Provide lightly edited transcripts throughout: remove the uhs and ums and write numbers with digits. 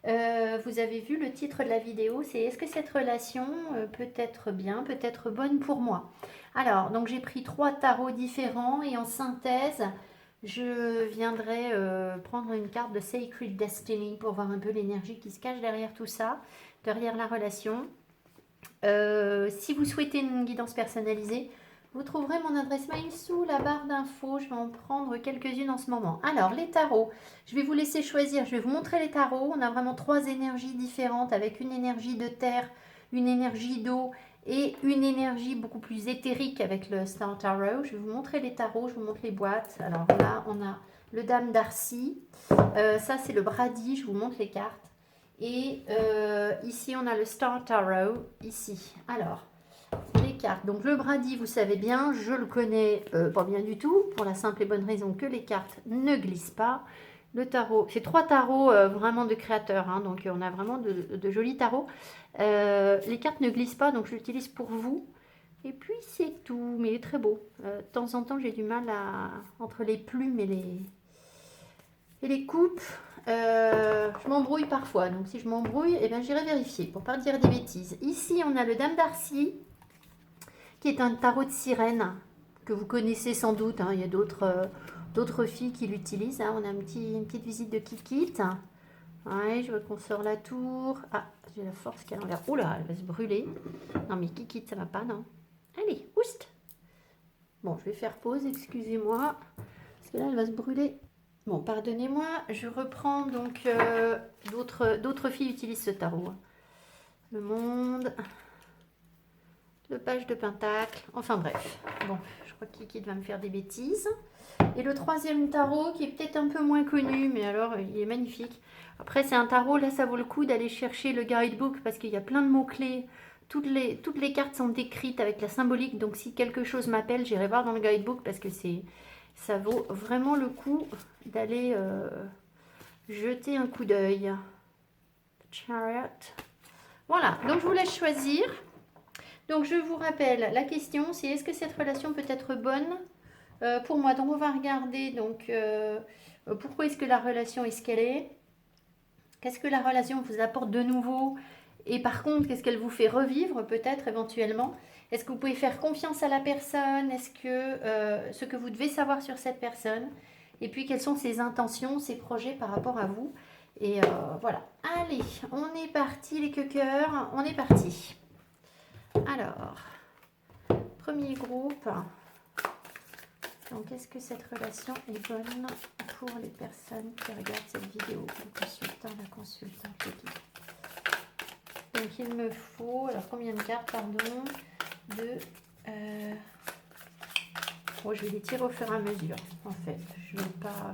Vous avez vu le titre de la vidéo, c'est est-ce que cette relation peut être bien, peut être bonne pour moi? Alors, donc j'ai pris 3 tarots différents et en synthèse, je viendrai prendre une carte de Sacred Destiny pour voir un peu l'énergie qui se cache derrière tout ça, derrière la relation. Si vous souhaitez une guidance personnalisée, vous trouverez mon adresse mail sous la barre d'infos. Je vais en prendre quelques-unes en ce moment. Alors, les tarots, je vais vous laisser choisir. Je vais vous montrer les tarots. On a vraiment 3 énergies différentes avec une énergie de terre, une énergie d'eau et une énergie beaucoup plus éthérique avec le Star Tarot. Je vais vous montrer les tarots, je vous montre les boîtes. Alors là, on a le Dame d'Arcy. Ça, c'est le Brady. Je vous montre les cartes. Et ici, on a le Star Tarot, ici. Alors, les cartes. Donc, le Brady, vous savez bien, je le connais pas bien du tout, pour la simple et bonne raison que les cartes ne glissent pas. Le tarot, c'est 3 tarots vraiment de créateurs, hein, donc on a vraiment de jolis tarots. Les cartes ne glissent pas, donc je l'utilise pour vous. Et puis, c'est tout, mais il est très beau. De temps en temps, j'ai du mal entre les plumes et les coupes, je m'embrouille parfois. Donc si je m'embrouille, eh bien, j'irai vérifier pour pas dire des bêtises. Ici, on a le Dame d'Arcy, qui est un tarot de sirène, que vous connaissez sans doute, hein. Il y a d'autres filles qui l'utilisent, hein. On a une petite visite de Kikit. Ouais, je vois qu'on sort la tour. Ah, j'ai la force qui est à l'envers. Oh là, elle va se brûler. Non mais Kikit, ça va pas, non. Allez, oust. Bon, je vais faire pause, excusez-moi. Parce que là, elle va se brûler. Bon, pardonnez-moi, je reprends donc d'autres filles utilisent ce tarot. Le monde, le page de pentacle, enfin bref. Bon, je crois que Kiki va me faire des bêtises. Et le troisième tarot qui est peut-être un peu moins connu, mais alors il est magnifique. Après, c'est un tarot, là ça vaut le coup d'aller chercher le guidebook parce qu'il y a plein de mots-clés. Toutes les cartes sont décrites avec la symbolique, donc si quelque chose m'appelle, j'irai voir dans le guidebook parce que ça vaut vraiment le coup d'aller jeter un coup d'œil. Chariot. Voilà, donc je vous laisse choisir. Donc je vous rappelle, la question c'est est-ce que cette relation peut être bonne pour moi? Donc on va regarder donc pourquoi est-ce que la relation est ce qu'elle est? Qu'est-ce que la relation vous apporte de nouveau? Et par contre, qu'est-ce qu'elle vous fait revivre peut-être éventuellement? Est-ce que vous pouvez faire confiance à la personne? Est-ce que ce que vous devez savoir sur cette personne? Et puis quelles sont ses intentions, ses projets par rapport à vous? Et voilà. Allez, on est parti les queuqueurs, on est parti. Alors, premier groupe. Donc, est-ce que cette relation est bonne pour les personnes qui regardent cette vidéo? Le consultant, la consultante, l'équipe. Donc, il me faut, alors combien de cartes, pardon? Deux. Bon, je vais les tirer au fur et à mesure, en fait. Je ne vais pas...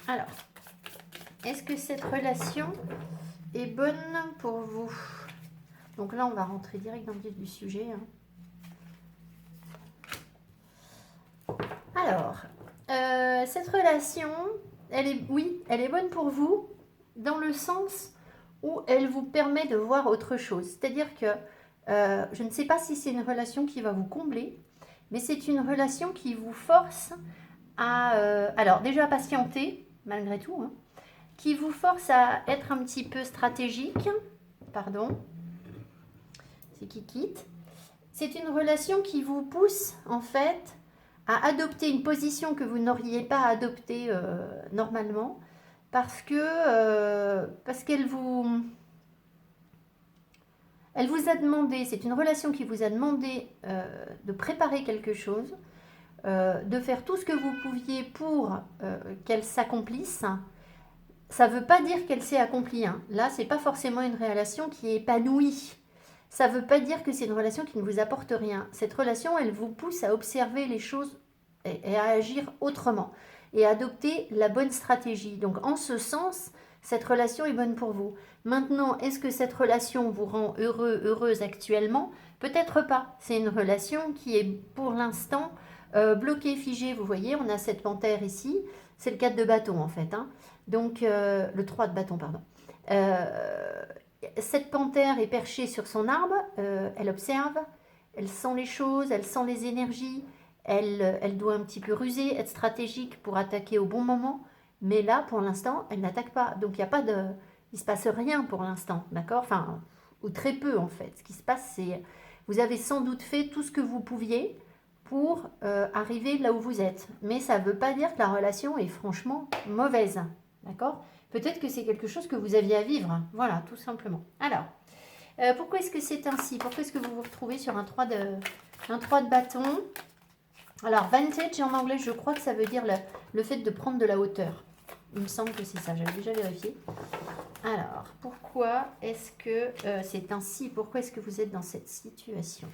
Alors, est-ce que cette relation est bonne pour vous? Donc là, on va rentrer direct dans le vif du sujet. Alors, cette relation, oui, elle est bonne pour vous dans le sens où elle vous permet de voir autre chose. C'est-à-dire que je ne sais pas si c'est une relation qui va vous combler, mais c'est une relation qui vous force à, alors déjà patienter, malgré tout, hein, qui vous force à être un petit peu stratégique. Pardon, c'est qui quitte. C'est une relation qui vous pousse, en fait, à adopter une position que vous n'auriez pas adoptée normalement, parce qu'elle elle vous a demandé, c'est une relation qui vous a demandé de préparer quelque chose, de faire tout ce que vous pouviez pour qu'elle s'accomplisse. Ça ne veut pas dire qu'elle s'est accomplie, hein. Là, c'est pas forcément une relation qui est épanouie. Ça ne veut pas dire que c'est une relation qui ne vous apporte rien. Cette relation, elle vous pousse à observer les choses et à agir autrement et à adopter la bonne stratégie. Donc en ce sens, cette relation est bonne pour vous. Maintenant, est-ce que cette relation vous rend heureux, heureuse actuellement? Peut-être pas. C'est une relation qui est pour l'instant bloquée, figée. Vous voyez, on a cette panthère ici. C'est le 4 de bâton en fait, hein. Donc le 3 de bâton, pardon. Cette panthère est perchée sur son arbre, elle observe, elle sent les choses, elle sent les énergies, elle doit un petit peu ruser, être stratégique pour attaquer au bon moment. Mais là, pour l'instant, elle n'attaque pas. Donc, il ne se passe rien pour l'instant, d'accord? Enfin, ou très peu en fait. Ce qui se passe, c'est vous avez sans doute fait tout ce que vous pouviez pour arriver là où vous êtes. Mais ça ne veut pas dire que la relation est franchement mauvaise, d'accord? Peut-être que c'est quelque chose que vous aviez à vivre. Voilà, tout simplement. Alors, pourquoi est-ce que c'est ainsi? Pourquoi est-ce que vous vous retrouvez sur un 3 de bâton? Alors, vantage en anglais, je crois que ça veut dire le fait de prendre de la hauteur. Il me semble que c'est ça, j'avais déjà vérifié. Alors, pourquoi est-ce que c'est ainsi? Pourquoi est-ce que vous êtes dans cette situation?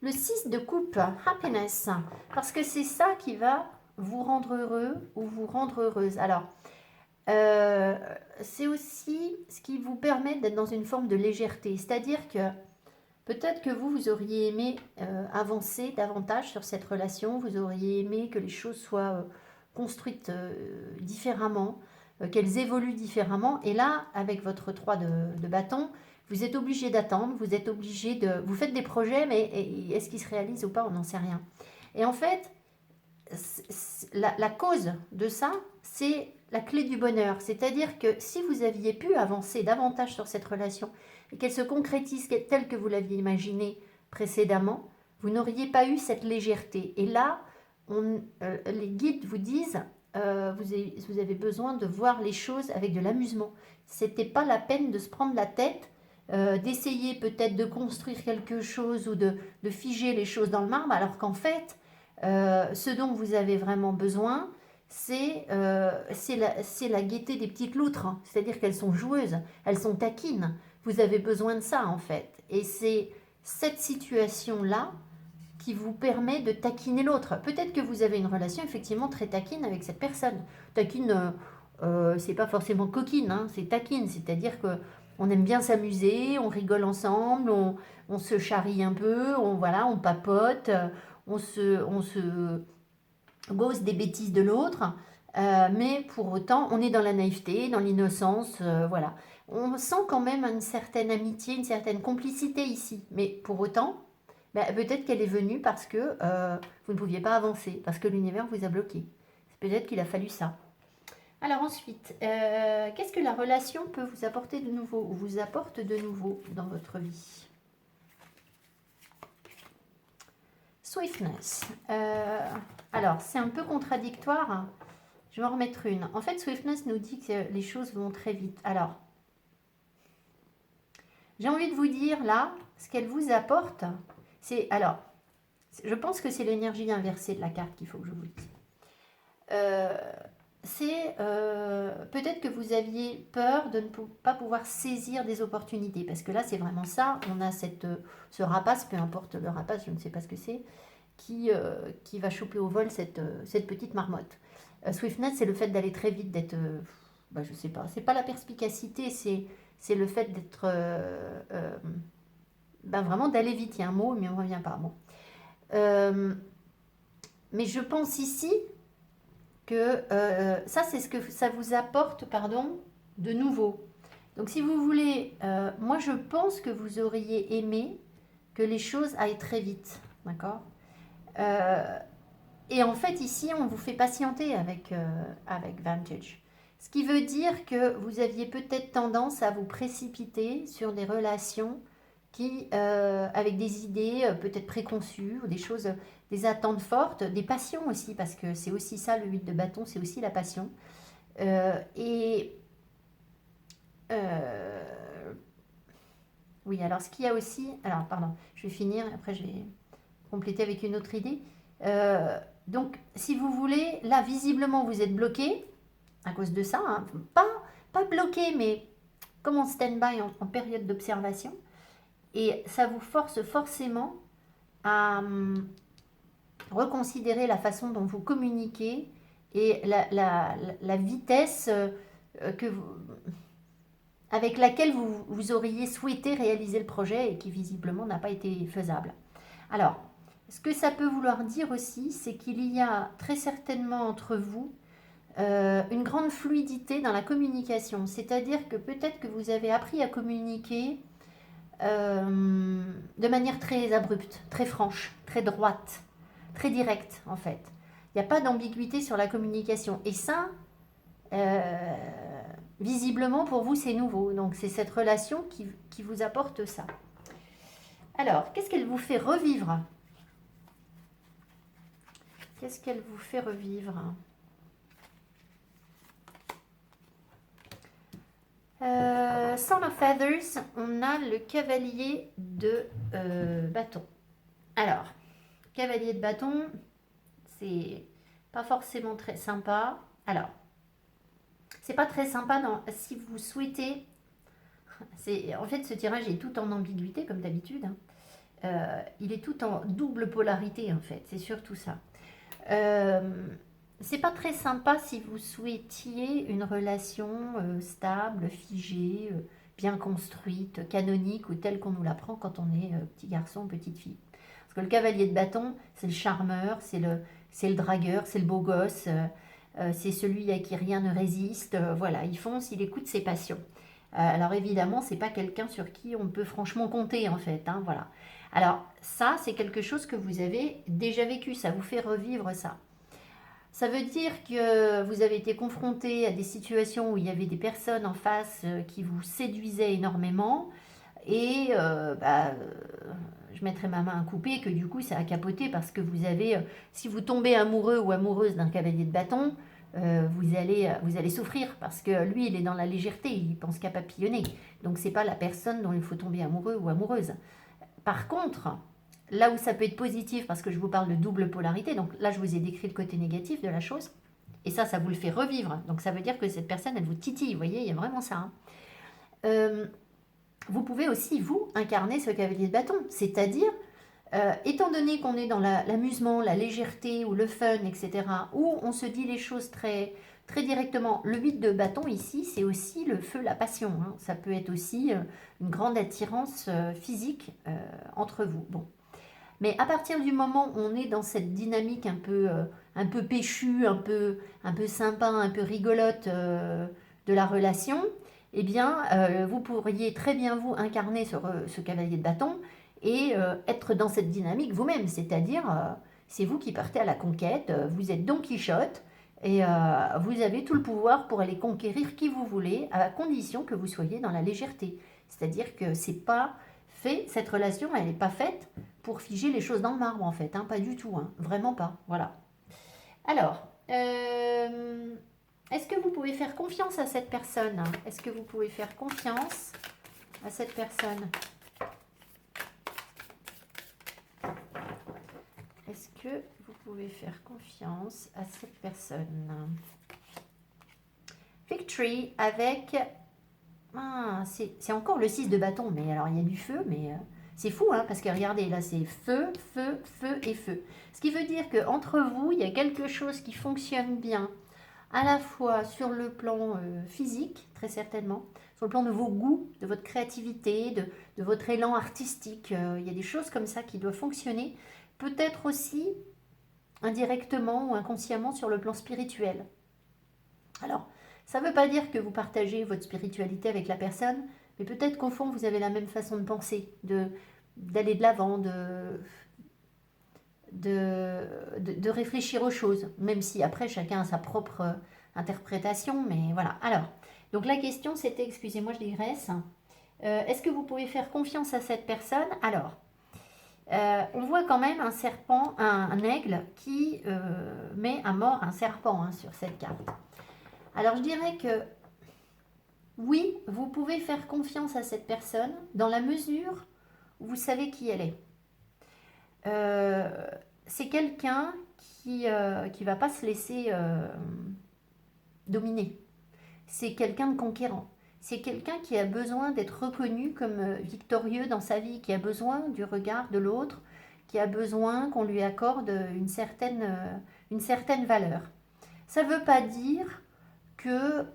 Le 6 de coupe, happiness, parce que c'est ça qui va vous rendre heureux ou vous rendre heureuse. Alors, c'est aussi ce qui vous permet d'être dans une forme de légèreté, c'est-à-dire que peut-être que vous auriez aimé avancer davantage sur cette relation, vous auriez aimé que les choses soient construites différemment, qu'elles évoluent différemment. Et là, avec votre 3 de bâton, vous êtes obligé d'attendre, vous êtes obligé de... Vous faites des projets, mais est-ce qu'ils se réalisent ou pas? On n'en sait rien. Et en fait, la cause de ça, c'est la clé du bonheur. C'est-à-dire que si vous aviez pu avancer davantage sur cette relation et qu'elle se concrétise telle que vous l'aviez imaginée précédemment, vous n'auriez pas eu cette légèreté. Et là, les guides vous disent, vous avez besoin de voir les choses avec de l'amusement. C'était pas la peine de se prendre la tête, d'essayer peut-être de construire quelque chose ou de figer les choses dans le marbre, alors qu'en fait, ce dont vous avez vraiment besoin, c'est la gaieté des petites loutres, hein. C'est-à-dire qu'elles sont joueuses, elles sont taquines. Vous avez besoin de ça en fait. Et c'est cette situation-là qui vous permet de taquiner l'autre. Peut-être que vous avez une relation effectivement très taquine avec cette personne. Taquine, c'est pas forcément coquine, hein, c'est taquine, c'est-à-dire que on aime bien s'amuser, on rigole ensemble, on se charrie un peu, on papote, on se gausse des bêtises de l'autre, mais pour autant, on est dans la naïveté, dans l'innocence, voilà. On sent quand même une certaine amitié, une certaine complicité ici, mais pour autant, peut-être qu'elle est venue parce que vous ne pouviez pas avancer, parce que l'univers vous a bloqué. C'est peut-être qu'il a fallu ça. Alors ensuite, qu'est-ce que la relation peut vous apporter de nouveau, ou vous apporte de nouveau dans votre vie? Swiftness. Alors, c'est un peu contradictoire. Je vais en remettre une. En fait, Swiftness nous dit que les choses vont très vite. Alors, j'ai envie de vous dire là, ce qu'elle vous apporte, c'est... Alors, je pense que c'est l'énergie inversée de la carte qu'il faut que je vous dise. C'est peut-être que vous aviez peur de ne pas pouvoir saisir des opportunités, parce que là, c'est vraiment ça. On a ce rapace, peu importe le rapace, je ne sais pas ce que c'est, qui va choper au vol cette petite marmotte. Swiftness, c'est le fait d'aller très vite, d'être... je sais pas, c'est pas la perspicacité, c'est le fait d'être... vraiment d'aller vite, il y a un mot, mais on ne revient pas. Bon. Mais je pense ici que ça, c'est ce que ça vous apporte, pardon, de nouveau. Donc, si vous voulez, moi, je pense que vous auriez aimé que les choses aillent très vite, d'accord? Et en fait, ici, on vous fait patienter avec Vantage. Ce qui veut dire que vous aviez peut-être tendance à vous précipiter sur des relations qui, avec des idées peut-être préconçues, ou des choses, des attentes fortes, des passions aussi, parce que c'est aussi ça, le 8 de bâton, c'est aussi la passion. Oui, alors ce qu'il y a aussi... Alors, pardon, je vais finir, après je vais compléter avec une autre idée. Donc, si vous voulez, là, visiblement, vous êtes bloqué à cause de ça. Hein. Pas bloqué, mais comme en stand-by, en période d'observation. Et ça vous force forcément à reconsidérer la façon dont vous communiquez et la vitesse avec laquelle vous auriez souhaité réaliser le projet et qui visiblement n'a pas été faisable. Alors, ce que ça peut vouloir dire aussi, c'est qu'il y a très certainement entre vous une grande fluidité dans la communication. C'est-à-dire que peut-être que vous avez appris à communiquer de manière très abrupte, très franche, très droite, très directe en fait. Il Il n'y a pas d'ambiguïté sur la communication. Et ça, euh, visiblement, pour vous, c'est nouveau. Donc, c'est cette relation qui vous apporte ça. Alors, qu'est-ce qu'elle vous fait revivre? Qu'est-ce qu'elle vous fait revivre? Son of Feathers, on a le cavalier de bâton. Alors, cavalier de bâton, c'est pas forcément très sympa. Alors, c'est pas très sympa si vous souhaitez. En fait, ce tirage est tout en ambiguïté, comme d'habitude. Il est tout en double polarité, en fait. C'est surtout ça. C'est pas très sympa si vous souhaitiez une relation stable, figée, bien construite, canonique ou telle qu'on nous l'apprend quand on est petit garçon ou petite fille. Parce que le cavalier de bâton, c'est le charmeur, c'est le dragueur, c'est le beau gosse, c'est celui à qui rien ne résiste. Voilà, il fonce, il écoute ses passions. Alors évidemment, c'est pas quelqu'un sur qui on peut franchement compter en fait. Hein, voilà. Alors ça, c'est quelque chose que vous avez déjà vécu, ça vous fait revivre ça. Ça veut dire que vous avez été confronté à des situations où il y avait des personnes en face qui vous séduisaient énormément et je mettrai ma main à couper que du coup ça a capoté parce que vous avez, si vous tombez amoureux ou amoureuse d'un cavalier de bâton, vous allez souffrir parce que lui il est dans la légèreté, il pense qu'à papillonner. Donc c'est pas la personne dont il faut tomber amoureux ou amoureuse. Par contre, là où ça peut être positif, parce que je vous parle de double polarité, donc là je vous ai décrit le côté négatif de la chose, et ça vous le fait revivre. Donc ça veut dire que cette personne, elle vous titille, vous voyez, il y a vraiment ça. Hein. Vous pouvez aussi, vous, incarner ce cavalier de bâton, c'est-à-dire, étant donné qu'on est dans l'amusement, la légèreté ou le fun, etc., où on se dit les choses très, très directement. Le 8 de bâton ici, c'est aussi le feu, la passion. Hein. Ça peut être aussi une grande attirance physique entre vous. Bon. Mais à partir du moment où on est dans cette dynamique un peu péchue, un peu sympa, un peu rigolote de la relation, eh bien, vous pourriez très bien vous incarner ce cavalier de bâton et être dans cette dynamique vous-même. C'est-à-dire, c'est vous qui partez à la conquête, vous êtes Don Quichotte et vous avez tout le pouvoir pour aller conquérir qui vous voulez, à condition que vous soyez dans la légèreté. C'est-à-dire que c'est pas fait, cette relation, elle n'est pas faite pour figer les choses dans le marbre en fait, hein, pas du tout, hein, vraiment pas, voilà. Alors, est-ce que vous pouvez faire confiance à cette personne? Est-ce que vous pouvez faire confiance à cette personne? Est-ce que vous pouvez faire confiance à cette personne? Victory avec... Ah, c'est encore le 6 de bâton, mais alors il y a du feu, mais... c'est fou, hein, parce que regardez, là, c'est feu, feu, feu et feu. Ce qui veut dire qu'entre vous, il y a quelque chose qui fonctionne bien, à la fois sur le plan physique, très certainement, sur le plan de vos goûts, de votre créativité, de votre élan artistique. Il y a des choses comme ça qui doivent fonctionner. Peut-être aussi indirectement ou inconsciemment sur le plan spirituel. Alors, ça ne veut pas dire que vous partagez votre spiritualité avec la personne, mais peut-être qu'au fond, vous avez la même façon de penser, d'aller de l'avant, de réfléchir aux choses, même si après, chacun a sa propre interprétation, mais voilà. Alors, donc la question, c'était, excusez-moi, je digresse, est-ce que vous pouvez faire confiance à cette personne? Alors, on voit quand même un serpent, un aigle qui met à mort un serpent hein, sur cette carte. Alors, je dirais que oui, vous pouvez faire confiance à cette personne dans la mesure où vous savez qui elle est. C'est quelqu'un qui va pas se laisser dominer. C'est quelqu'un de conquérant. C'est quelqu'un qui a besoin d'être reconnu comme victorieux dans sa vie, qui a besoin du regard de l'autre, qui a besoin qu'on lui accorde une certaine valeur. Ça ne veut pas dire que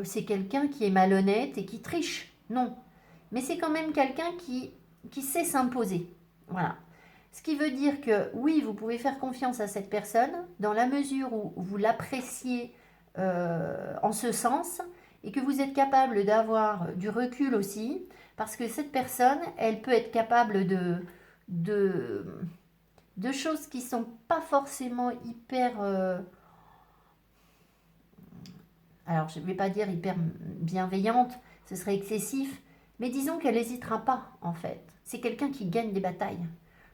c'est quelqu'un qui est malhonnête et qui triche. Non. Mais c'est quand même quelqu'un qui sait s'imposer. Voilà. Ce qui veut dire que oui, vous pouvez faire confiance à cette personne dans la mesure où vous l'appréciez en ce sens et que vous êtes capable d'avoir du recul aussi parce que cette personne, elle peut être capable de de choses qui sont pas forcément hyper... alors, je ne vais pas dire hyper bienveillante, ce serait excessif, mais disons qu'elle n'hésitera pas, en fait. C'est quelqu'un qui gagne des batailles.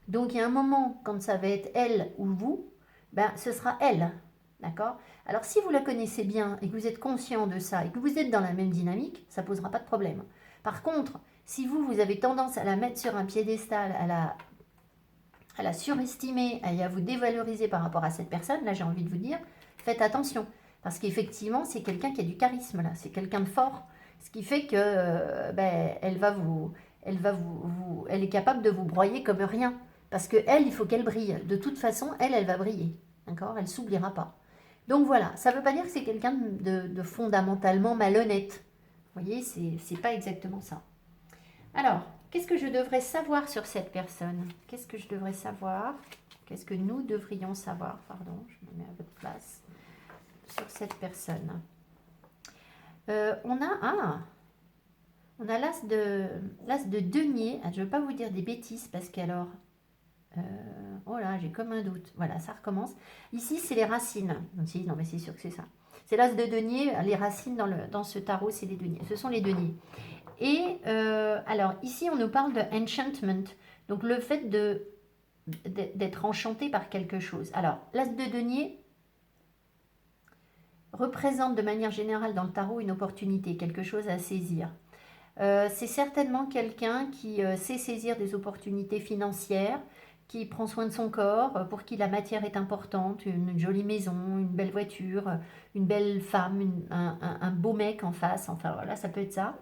Donc, il y a un moment, quand ça va être elle ou vous, ben, ce sera elle, d'accord? Alors, si vous la connaissez bien et que vous êtes conscient de ça et que vous êtes dans la même dynamique, ça ne posera pas de problème. Par contre, si vous avez tendance à la mettre sur un piédestal, à la surestimer, à vous dévaloriser par rapport à cette personne, là, j'ai envie de vous dire, faites attention. Parce qu'effectivement, c'est quelqu'un qui a du charisme, là. C'est quelqu'un de fort. Ce qui fait que elle est capable de vous broyer comme rien. Parce que elle, il faut qu'elle brille. De toute façon, elle va briller. D'accord? Elle s'oubliera pas. Donc voilà, ça ne veut pas dire que c'est quelqu'un de fondamentalement malhonnête. Vous voyez, c'est pas exactement ça. Alors, qu'est-ce que je devrais savoir sur cette personne? Qu'est-ce que je devrais savoir? Qu'est-ce que nous devrions savoir? Pardon, je me mets à votre place. Sur cette personne. On a l'as de denier. Ah, je ne veux pas vous dire des bêtises parce qu'alors... oh là, j'ai comme un doute. Voilà, ça recommence. Ici, c'est les racines. Non, mais c'est sûr que c'est ça. C'est l'as de denier. Les racines dans ce tarot, c'est les deniers. Ce sont les deniers. Et alors, ici, on nous parle de enchantment. Donc, le fait d'être enchanté par quelque chose. Alors, l'as de denier représente de manière générale dans le tarot une opportunité, quelque chose à saisir. C'est certainement quelqu'un qui sait saisir des opportunités financières, qui prend soin de son corps, pour qui la matière est importante, une jolie maison, une belle voiture, une belle femme, un beau mec en face, enfin voilà, ça peut être ça.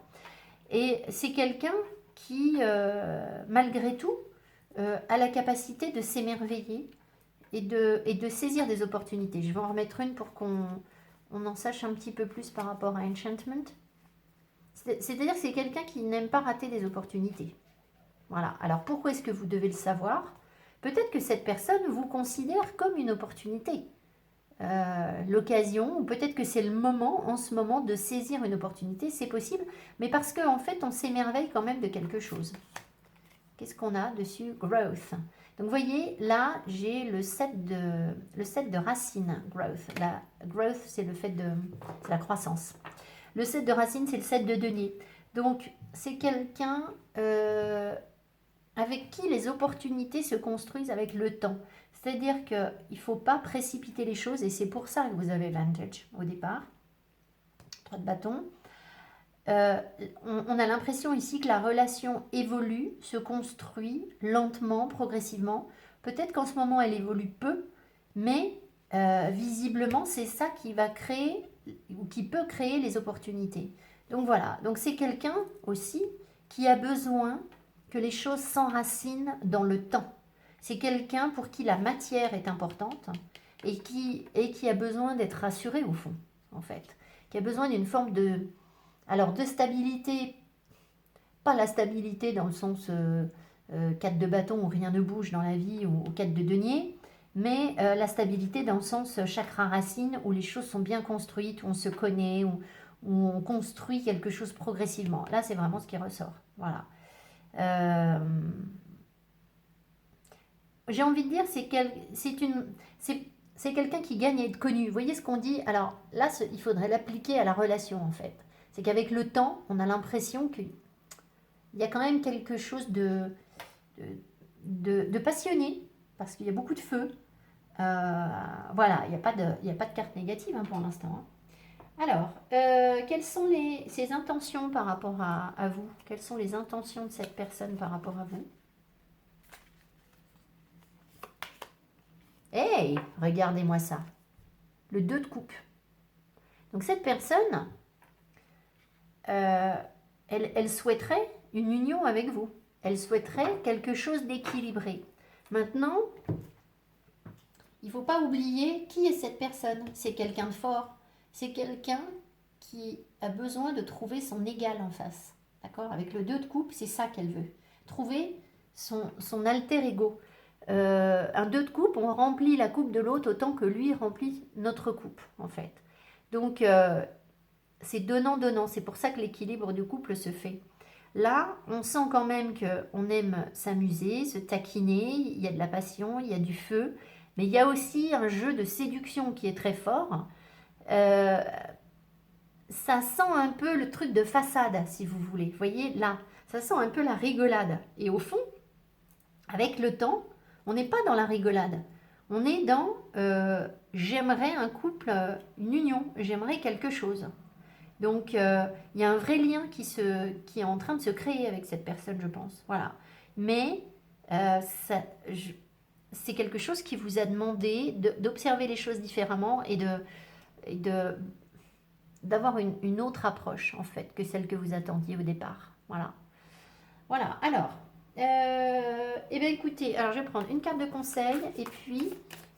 Et c'est quelqu'un qui, malgré tout, a la capacité de s'émerveiller et de saisir des opportunités. Je vais en remettre une pour qu'on en sache un petit peu plus par rapport à Enchantment. C'est-à-dire que c'est quelqu'un qui n'aime pas rater des opportunités. Voilà. Alors pourquoi est-ce que vous devez le savoir? Peut-être que cette personne vous considère comme une opportunité. L'occasion, ou peut-être que c'est le moment, en ce moment, de saisir une opportunité, c'est possible, mais parce qu'en fait, on s'émerveille quand même de quelque chose. Qu'est-ce qu'on a dessus? Growth. Donc, vous voyez, là, j'ai le set de racines, growth. La growth, c'est c'est la croissance. Le set de racines, c'est le set de denier. Donc, c'est quelqu'un avec qui les opportunités se construisent avec le temps. C'est-à-dire qu'il ne faut pas précipiter les choses et c'est pour ça que vous avez Vantage au départ. 3 de bâton. On a l'impression ici que la relation évolue, se construit lentement, progressivement. Peut-être qu'en ce moment, elle évolue peu, mais visiblement, c'est ça qui va créer ou qui peut créer les opportunités. Donc voilà, donc c'est quelqu'un aussi qui a besoin que les choses s'enracinent dans le temps. C'est quelqu'un pour qui la matière est importante et qui a besoin d'être rassuré au fond, en fait. Qui a besoin d'une forme de stabilité, pas la stabilité dans le sens 4 de bâton où rien ne bouge dans la vie ou 4 de denier, mais la stabilité dans le sens chakra racine où les choses sont bien construites, où on se connaît, où on construit quelque chose progressivement. Là, c'est vraiment ce qui ressort. Voilà. J'ai envie de dire, c'est quelqu'un qui gagne à être connu. Vous voyez ce qu'on dit? Alors là, il faudrait l'appliquer à la relation, en fait. C'est qu'avec le temps, on a l'impression qu'il y a quand même quelque chose de passionné, parce qu'il y a beaucoup de feu. Voilà, il n'y a pas de carte négative hein, pour l'instant. Hein. Alors, quelles sont ses intentions par rapport à vous? Quelles sont les intentions de cette personne par rapport à vous? Hey, regardez-moi ça. Le 2 de coupe. Donc cette personne, elle souhaiterait une union avec vous. Elle souhaiterait quelque chose d'équilibré. Maintenant, il ne faut pas oublier qui est cette personne. C'est quelqu'un de fort. C'est quelqu'un qui a besoin de trouver son égal en face. D'accord? Avec le 2 de coupe, c'est ça qu'elle veut. Trouver son alter ego. Un 2 de coupe, on remplit la coupe de l'autre autant que lui remplit notre coupe, en fait. Donc, c'est donnant-donnant. C'est pour ça que l'équilibre du couple se fait. Là, on sent quand même qu'on aime s'amuser, se taquiner, il y a de la passion, il y a du feu, mais il y a aussi un jeu de séduction qui est très fort. Euh, Ça sent un peu le truc de façade, si vous voulez. Vous voyez, là, ça sent un peu la rigolade. Et au fond, avec le temps, on n'est pas dans la rigolade. On est dans j'aimerais un couple, une union, j'aimerais quelque chose. Donc, il y a un vrai lien qui est en train de se créer avec cette personne, je pense. Voilà. Mais ça, c'est quelque chose qui vous a demandé d'observer les choses différemment et de d'avoir une autre approche, en fait, que celle que vous attendiez au départ. Voilà. Voilà. Alors, eh bien, écoutez, alors je vais prendre une carte de conseil et puis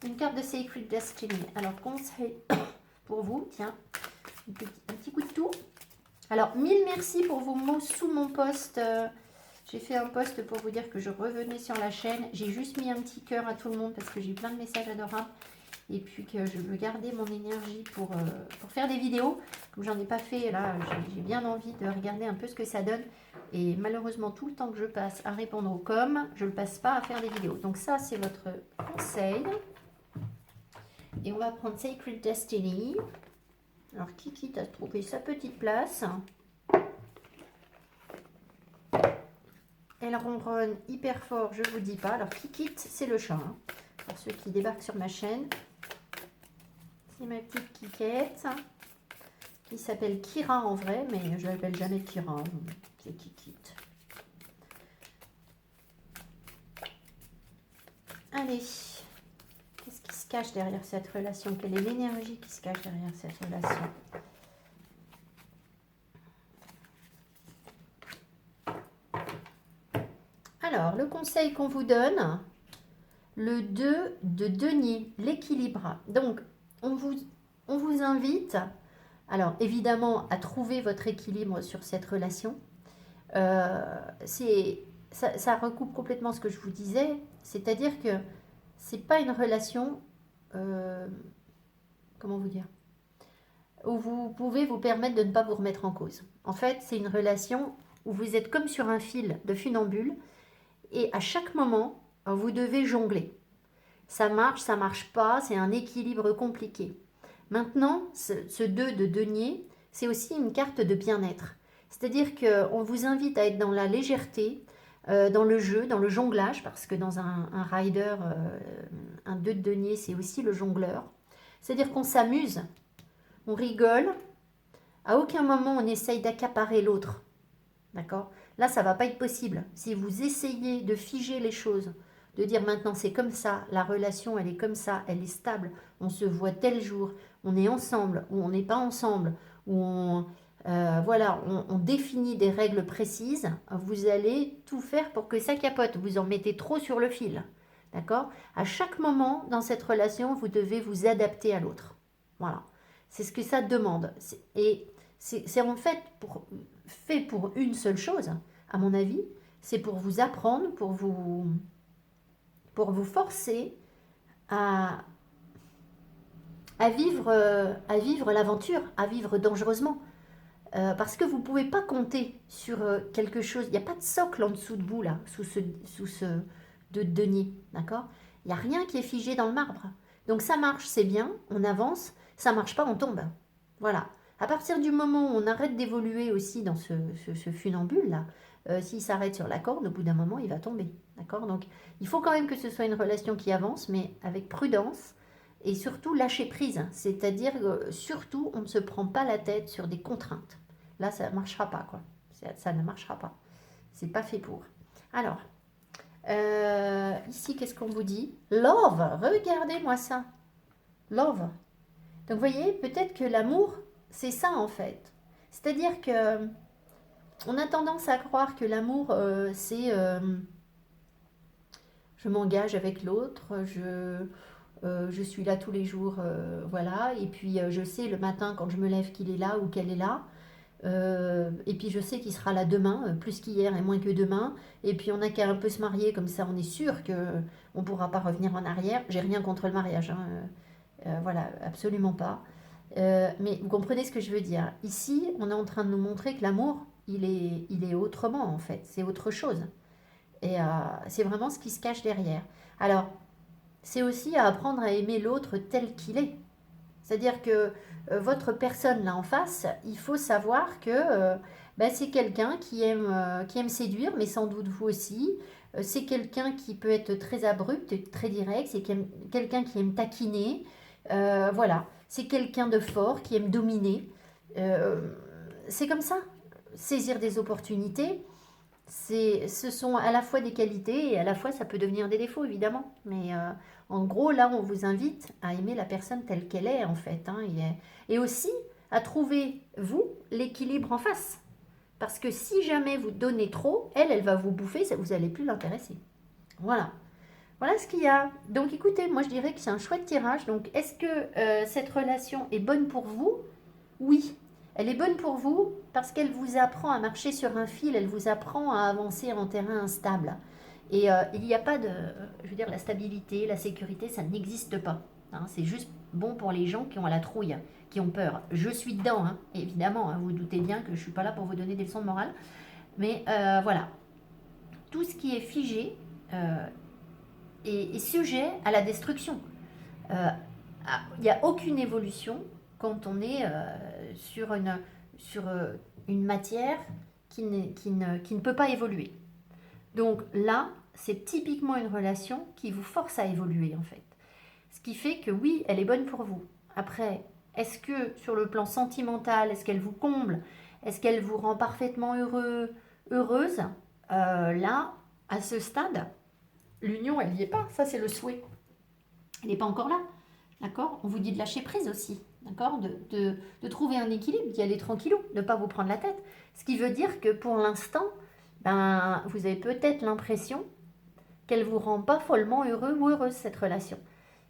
une carte de Sacred Destiny. Alors, conseil pour vous, tiens, un petit coup de tout. Alors, mille merci pour vos mots sous mon post. J'ai fait un post pour vous dire que je revenais sur la chaîne. J'ai juste mis un petit cœur à tout le monde parce que j'ai eu plein de messages adorables. Et puis que je veux garder mon énergie pour faire des vidéos. Comme j'en ai pas fait, là, j'ai bien envie de regarder un peu ce que ça donne. Et malheureusement, tout le temps que je passe à répondre aux coms, je ne le passe pas à faire des vidéos. Donc ça, c'est votre conseil. Et on va prendre Sacred Destiny. Alors, Kiki a trouvé sa petite place. Elle ronronne hyper fort, je vous dis pas. Alors, Kiki, c'est le chat. Hein, pour ceux qui débarquent sur ma chaîne. C'est ma petite Kikette. Qui s'appelle Kira en vrai, mais je ne l'appelle jamais Kira. C'est Kiki. Allez. Qu'est-ce qui se cache derrière cette relation? Quelle est l'énergie qui se cache derrière cette relation? Alors, le conseil qu'on vous donne, le 2 de denier, l'équilibre. Donc, on vous invite, alors évidemment, à trouver votre équilibre sur cette relation. Ça recoupe complètement ce que je vous disais, c'est-à-dire que c'est pas une relation, comment vous dire, où vous pouvez vous permettre de ne pas vous remettre en cause. En fait, c'est une relation où vous êtes comme sur un fil de funambule et à chaque moment, vous devez jongler. Ça marche pas, c'est un équilibre compliqué. Maintenant, ce 2 de denier, c'est aussi une carte de bien-être. C'est-à-dire qu'on vous invite à être dans la légèreté, dans le jeu, dans le jonglage, parce que dans un rider, un 2 de denier, c'est aussi le jongleur. C'est-à-dire qu'on s'amuse, on rigole, à aucun moment on essaye d'accaparer l'autre. D'accord? Là, ça ne va pas être possible. Si vous essayez de figer les choses, de dire maintenant c'est comme ça, la relation elle est comme ça, elle est stable, on se voit tel jour, on est ensemble ou on n'est pas ensemble, ou on définit des règles précises, vous allez tout faire pour que ça capote. Vous en mettez trop sur le fil. D'accord? À chaque moment dans cette relation, vous devez vous adapter à l'autre. Voilà. C'est ce que ça demande. Et c'est en fait fait pour une seule chose, à mon avis, c'est pour vous apprendre, pour vous forcer à vivre l'aventure, à vivre dangereusement. Parce que vous ne pouvez pas compter sur quelque chose. Il n'y a pas de socle en dessous de vous, là, sous ce de denier. D'accord? Il n'y a rien qui est figé dans le marbre. Donc ça marche, c'est bien, on avance. Ça marche pas, on tombe. Voilà. À partir du moment où on arrête d'évoluer aussi dans ce funambule-là, s'il s'arrête sur la corde, au bout d'un moment, il va tomber. D'accord? Donc, il faut quand même que ce soit une relation qui avance, mais avec prudence et surtout lâcher prise. C'est-à-dire, surtout, on ne se prend pas la tête sur des contraintes. Là, ça ne marchera pas, quoi. Ça ne marchera pas. C'est pas fait pour. Alors, ici, qu'est-ce qu'on vous dit? Love, regardez-moi ça. Love. Donc, vous voyez, peut-être que l'amour, c'est ça, en fait. C'est-à-dire que on a tendance à croire que l'amour, c'est je m'engage avec l'autre, je suis là tous les jours, voilà, et puis je sais le matin quand je me lève qu'il est là ou qu'elle est là, et puis je sais qu'il sera là demain, plus qu'hier et moins que demain, et puis on n'a qu'à un peu se marier, comme ça on est sûr qu'on ne pourra pas revenir en arrière. J'ai rien contre le mariage, hein, voilà, absolument pas. Mais vous comprenez ce que je veux dire. Ici, on est en train de nous montrer que l'amour, il est autrement en fait, c'est autre chose. Et c'est vraiment ce qui se cache derrière. Alors, c'est aussi à apprendre à aimer l'autre tel qu'il est. C'est-à-dire que votre personne là en face, il faut savoir que ben, c'est quelqu'un qui aime séduire, mais sans doute vous aussi. C'est quelqu'un qui peut être très abrupt, très direct. C'est quelqu'un qui aime taquiner. Voilà. C'est quelqu'un de fort, qui aime dominer. Euh, c'est comme ça. Saisir des opportunités, ce sont à la fois des qualités et à la fois ça peut devenir des défauts, évidemment. Mais en gros, là, on vous invite à aimer la personne telle qu'elle est, en fait. Hein, et aussi à trouver, vous, l'équilibre en face. Parce que si jamais vous donnez trop, elle va vous bouffer, ça, vous n'allez plus l'intéresser. Voilà. Voilà ce qu'il y a. Donc écoutez, moi je dirais que c'est un chouette tirage. Donc est-ce que cette relation est bonne pour vous? Oui, elle est bonne pour vous parce qu'elle vous apprend à marcher sur un fil, elle vous apprend à avancer en terrain instable. Et il n'y a pas de, je veux dire, la stabilité, la sécurité, ça n'existe pas. Hein. C'est juste bon pour les gens qui ont la trouille, qui ont peur. Je suis dedans, hein, évidemment, hein, vous vous doutez bien que je ne suis pas là pour vous donner des leçons de morale. Mais voilà, tout ce qui est figé est sujet à la destruction. Euh, Il n'y a aucune évolution quand on est sur une matière qui ne peut pas évoluer. Donc là, c'est typiquement une relation qui vous force à évoluer en fait. Ce qui fait que oui, elle est bonne pour vous. Après, est-ce que sur le plan sentimental, est-ce qu'elle vous comble? Est-ce qu'elle vous rend parfaitement heureuse? Là, à ce stade, l'union, elle n'y est pas. Ça, c'est le souhait. Elle n'est pas encore là. D'accord? On vous dit de lâcher prise aussi. D'accord? De trouver un équilibre, d'y aller tranquillou, de ne pas vous prendre la tête. Ce qui veut dire que pour l'instant, ben, vous avez peut-être l'impression qu'elle ne vous rend pas follement heureux ou heureuse, cette relation.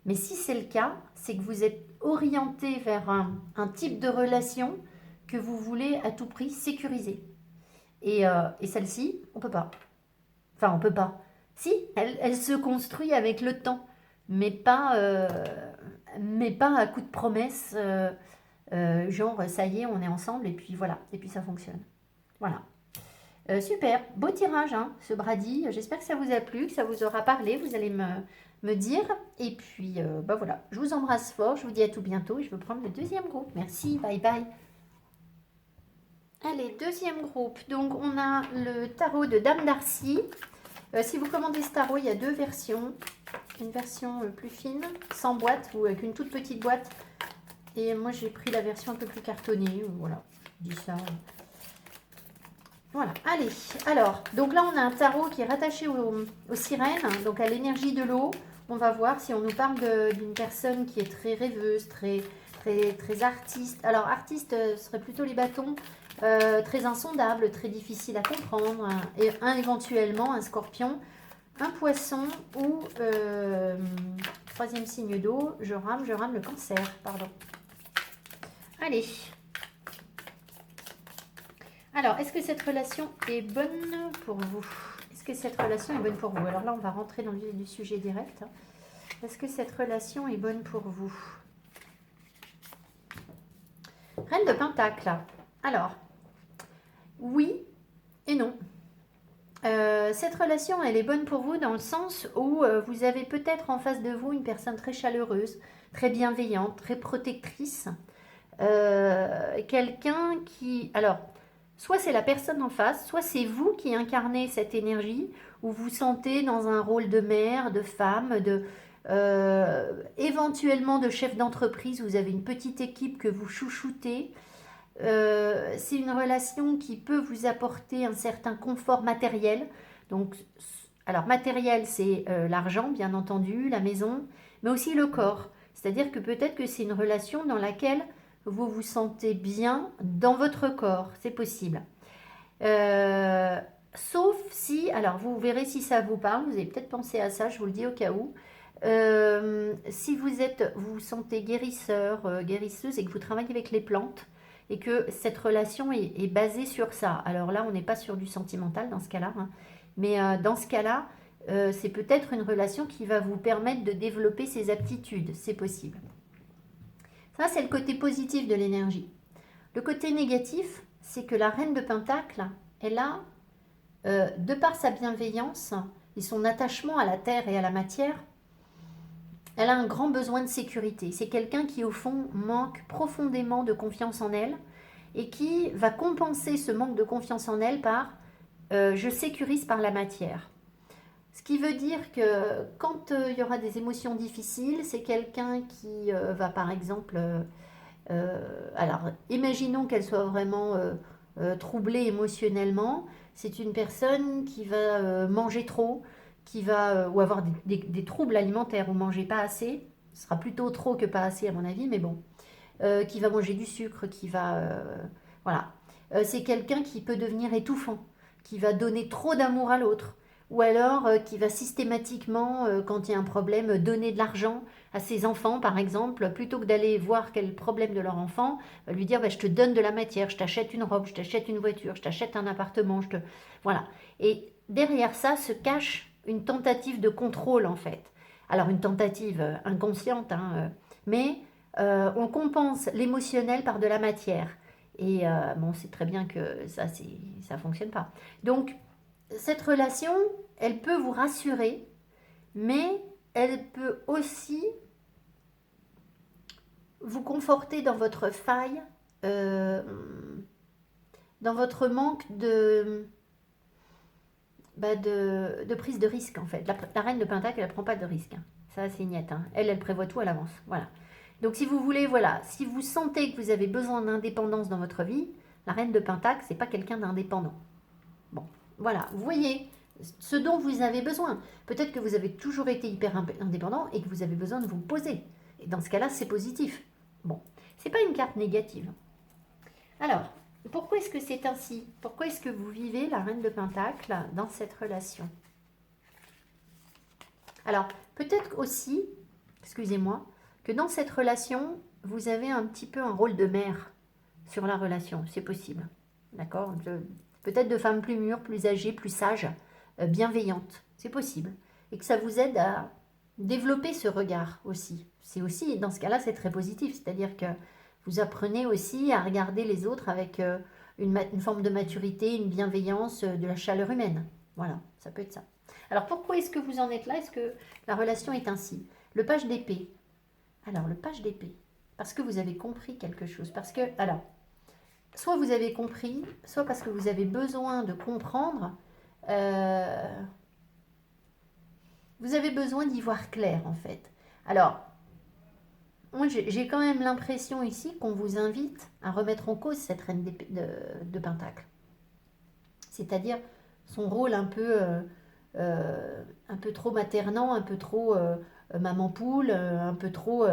Mais si c'est le cas, c'est que vous êtes orienté vers un type de relation que vous voulez à tout prix sécuriser. Et celle-ci, on peut pas. Enfin, on peut pas. Si, elle se construit avec le temps, mais pas à coup de promesses, genre ça y est, on est ensemble et puis voilà, et puis ça fonctionne. Voilà. Super, beau tirage, hein, ce Brady. J'espère que ça vous a plu, que ça vous aura parlé. Vous allez me dire. Et puis, bah voilà, je vous embrasse fort. Je vous dis à tout bientôt. Et je vais prendre le deuxième groupe. Merci, bye bye. Allez, deuxième groupe. Donc, on a le tarot de Dame Darcy. Si vous commandez ce tarot, il y a deux versions. Une version plus fine, sans boîte ou avec une toute petite boîte. Et moi, j'ai pris la version un peu plus cartonnée. Voilà, je dis ça. Voilà, allez, alors, donc là on a un tarot qui est rattaché aux sirènes, donc à l'énergie de l'eau. On va voir si on nous parle d'une personne qui est très rêveuse, très artiste. Alors artiste, ce serait plutôt les bâtons, très insondable, très difficile à comprendre, hein, et éventuellement un scorpion, un poisson ou, troisième signe d'eau, je rame le cancer, pardon. Allez. Alors, est-ce que cette relation est bonne pour vous? Est-ce que cette relation est bonne pour vous? Alors là, on va rentrer dans le vif du sujet direct. Est-ce que cette relation est bonne pour vous? Reine de Pentacle. Alors, oui et non. Cette relation, elle est bonne pour vous dans le sens où vous avez peut-être en face de vous une personne très chaleureuse, très bienveillante, très protectrice. Quelqu'un qui... Alors, soit c'est la personne en face, soit c'est vous qui incarnez cette énergie, où vous sentez dans un rôle de mère, de femme, éventuellement de chef d'entreprise, vous avez une petite équipe que vous chouchoutez. C'est une relation qui peut vous apporter un certain confort matériel. Donc, alors matériel, c'est l'argent, bien entendu, la maison, mais aussi le corps. C'est-à-dire que peut-être que c'est une relation dans laquelle vous vous sentez bien dans votre corps, c'est possible. Sauf si, alors vous verrez si ça vous parle, vous avez peut-être pensé à ça, je vous le dis au cas où. Si vous vous sentez guérisseur, guérisseuse et que vous travaillez avec les plantes et que cette relation est basée sur ça. Alors là, on n'est pas sur du sentimental dans ce cas-là, hein, mais dans ce cas-là, c'est peut-être une relation qui va vous permettre de développer ses aptitudes, c'est possible. Ça, c'est le côté positif de l'énergie. Le côté négatif, c'est que la reine de Pentacle, elle a, de par sa bienveillance et son attachement à la terre et à la matière, elle a un grand besoin de sécurité. C'est quelqu'un qui, au fond, manque profondément de confiance en elle et qui va compenser ce manque de confiance en elle par je sécurise par la matière. Ce qui veut dire que quand il y aura des émotions difficiles, c'est quelqu'un qui va par exemple... alors, imaginons qu'elle soit vraiment troublée émotionnellement. C'est une personne qui va manger trop, qui va ou avoir des troubles alimentaires ou manger pas assez. Ce sera plutôt trop que pas assez à mon avis, mais bon. Qui va manger du sucre, qui va... voilà. C'est quelqu'un qui peut devenir étouffant, qui va donner trop d'amour à l'autre, ou alors qui va systématiquement, quand il y a un problème, donner de l'argent à ses enfants, par exemple, plutôt que d'aller voir quel est le problème de leur enfant, va lui dire bah, je te donne de la matière, je t'achète une robe, je t'achète une voiture, je t'achète un appartement, je te... Voilà. Et derrière ça se cache une tentative de contrôle, en fait. Alors, une tentative inconsciente, hein, mais on compense l'émotionnel par de la matière. Et bon, on sait très bien que ça ne fonctionne pas. Donc, cette relation, elle peut vous rassurer, mais elle peut aussi vous conforter dans votre faille, euh, dans votre manque de prise de risque, en fait. La reine de Pentacle, elle ne prend pas de risque. Hein. Ça, c'est niette. Hein. Elle prévoit tout à l'avance. Voilà. Donc, si vous voulez, voilà, si vous sentez que vous avez besoin d'indépendance dans votre vie, la reine de Pentacle, c'est pas quelqu'un d'indépendant. Bon, voilà, vous voyez ce dont vous avez besoin. Peut-être que vous avez toujours été hyper indépendant et que vous avez besoin de vous poser. Et dans ce cas-là, c'est positif. Bon, c'est pas une carte négative. Alors, pourquoi est-ce que c'est ainsi? Pourquoi est-ce que vous vivez la reine de Pentacle dans cette relation? Alors, peut-être aussi, excusez-moi, que dans cette relation, vous avez un petit peu un rôle de mère sur la relation. C'est possible. D'accord? Peut-être de femme plus mûre, plus âgée, plus sage, bienveillante. C'est possible. Et que ça vous aide à développer ce regard aussi. C'est aussi, dans ce cas-là, c'est très positif. C'est-à-dire que vous apprenez aussi à regarder les autres avec une forme de maturité, une bienveillance, de la chaleur humaine. Voilà, ça peut être ça. Alors pourquoi est-ce que vous en êtes là? Est-ce que la relation est ainsi? Le page d'épée. Alors le page d'épée. Parce que vous avez compris quelque chose. Parce que, alors, soit vous avez compris, soit parce que vous avez besoin de comprendre. Vous avez besoin d'y voir clair en fait. Alors, moi j'ai quand même l'impression ici qu'on vous invite à remettre en cause cette reine de Pentacle. C'est-à-dire son rôle un peu trop maternant, un peu trop maman poule, un peu trop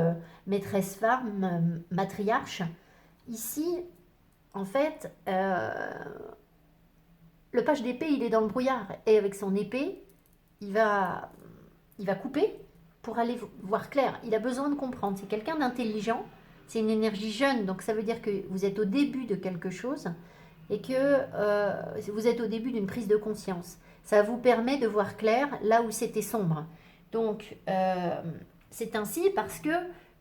maîtresse femme, matriarche. Ici, en fait, le page d'épée, il est dans le brouillard. Et avec son épée, il va couper pour aller voir clair. Il a besoin de comprendre. C'est quelqu'un d'intelligent. C'est une énergie jeune. Donc ça veut dire que vous êtes au début de quelque chose et que vous êtes au début d'une prise de conscience. Ça vous permet de voir clair là où c'était sombre. Donc c'est ainsi parce que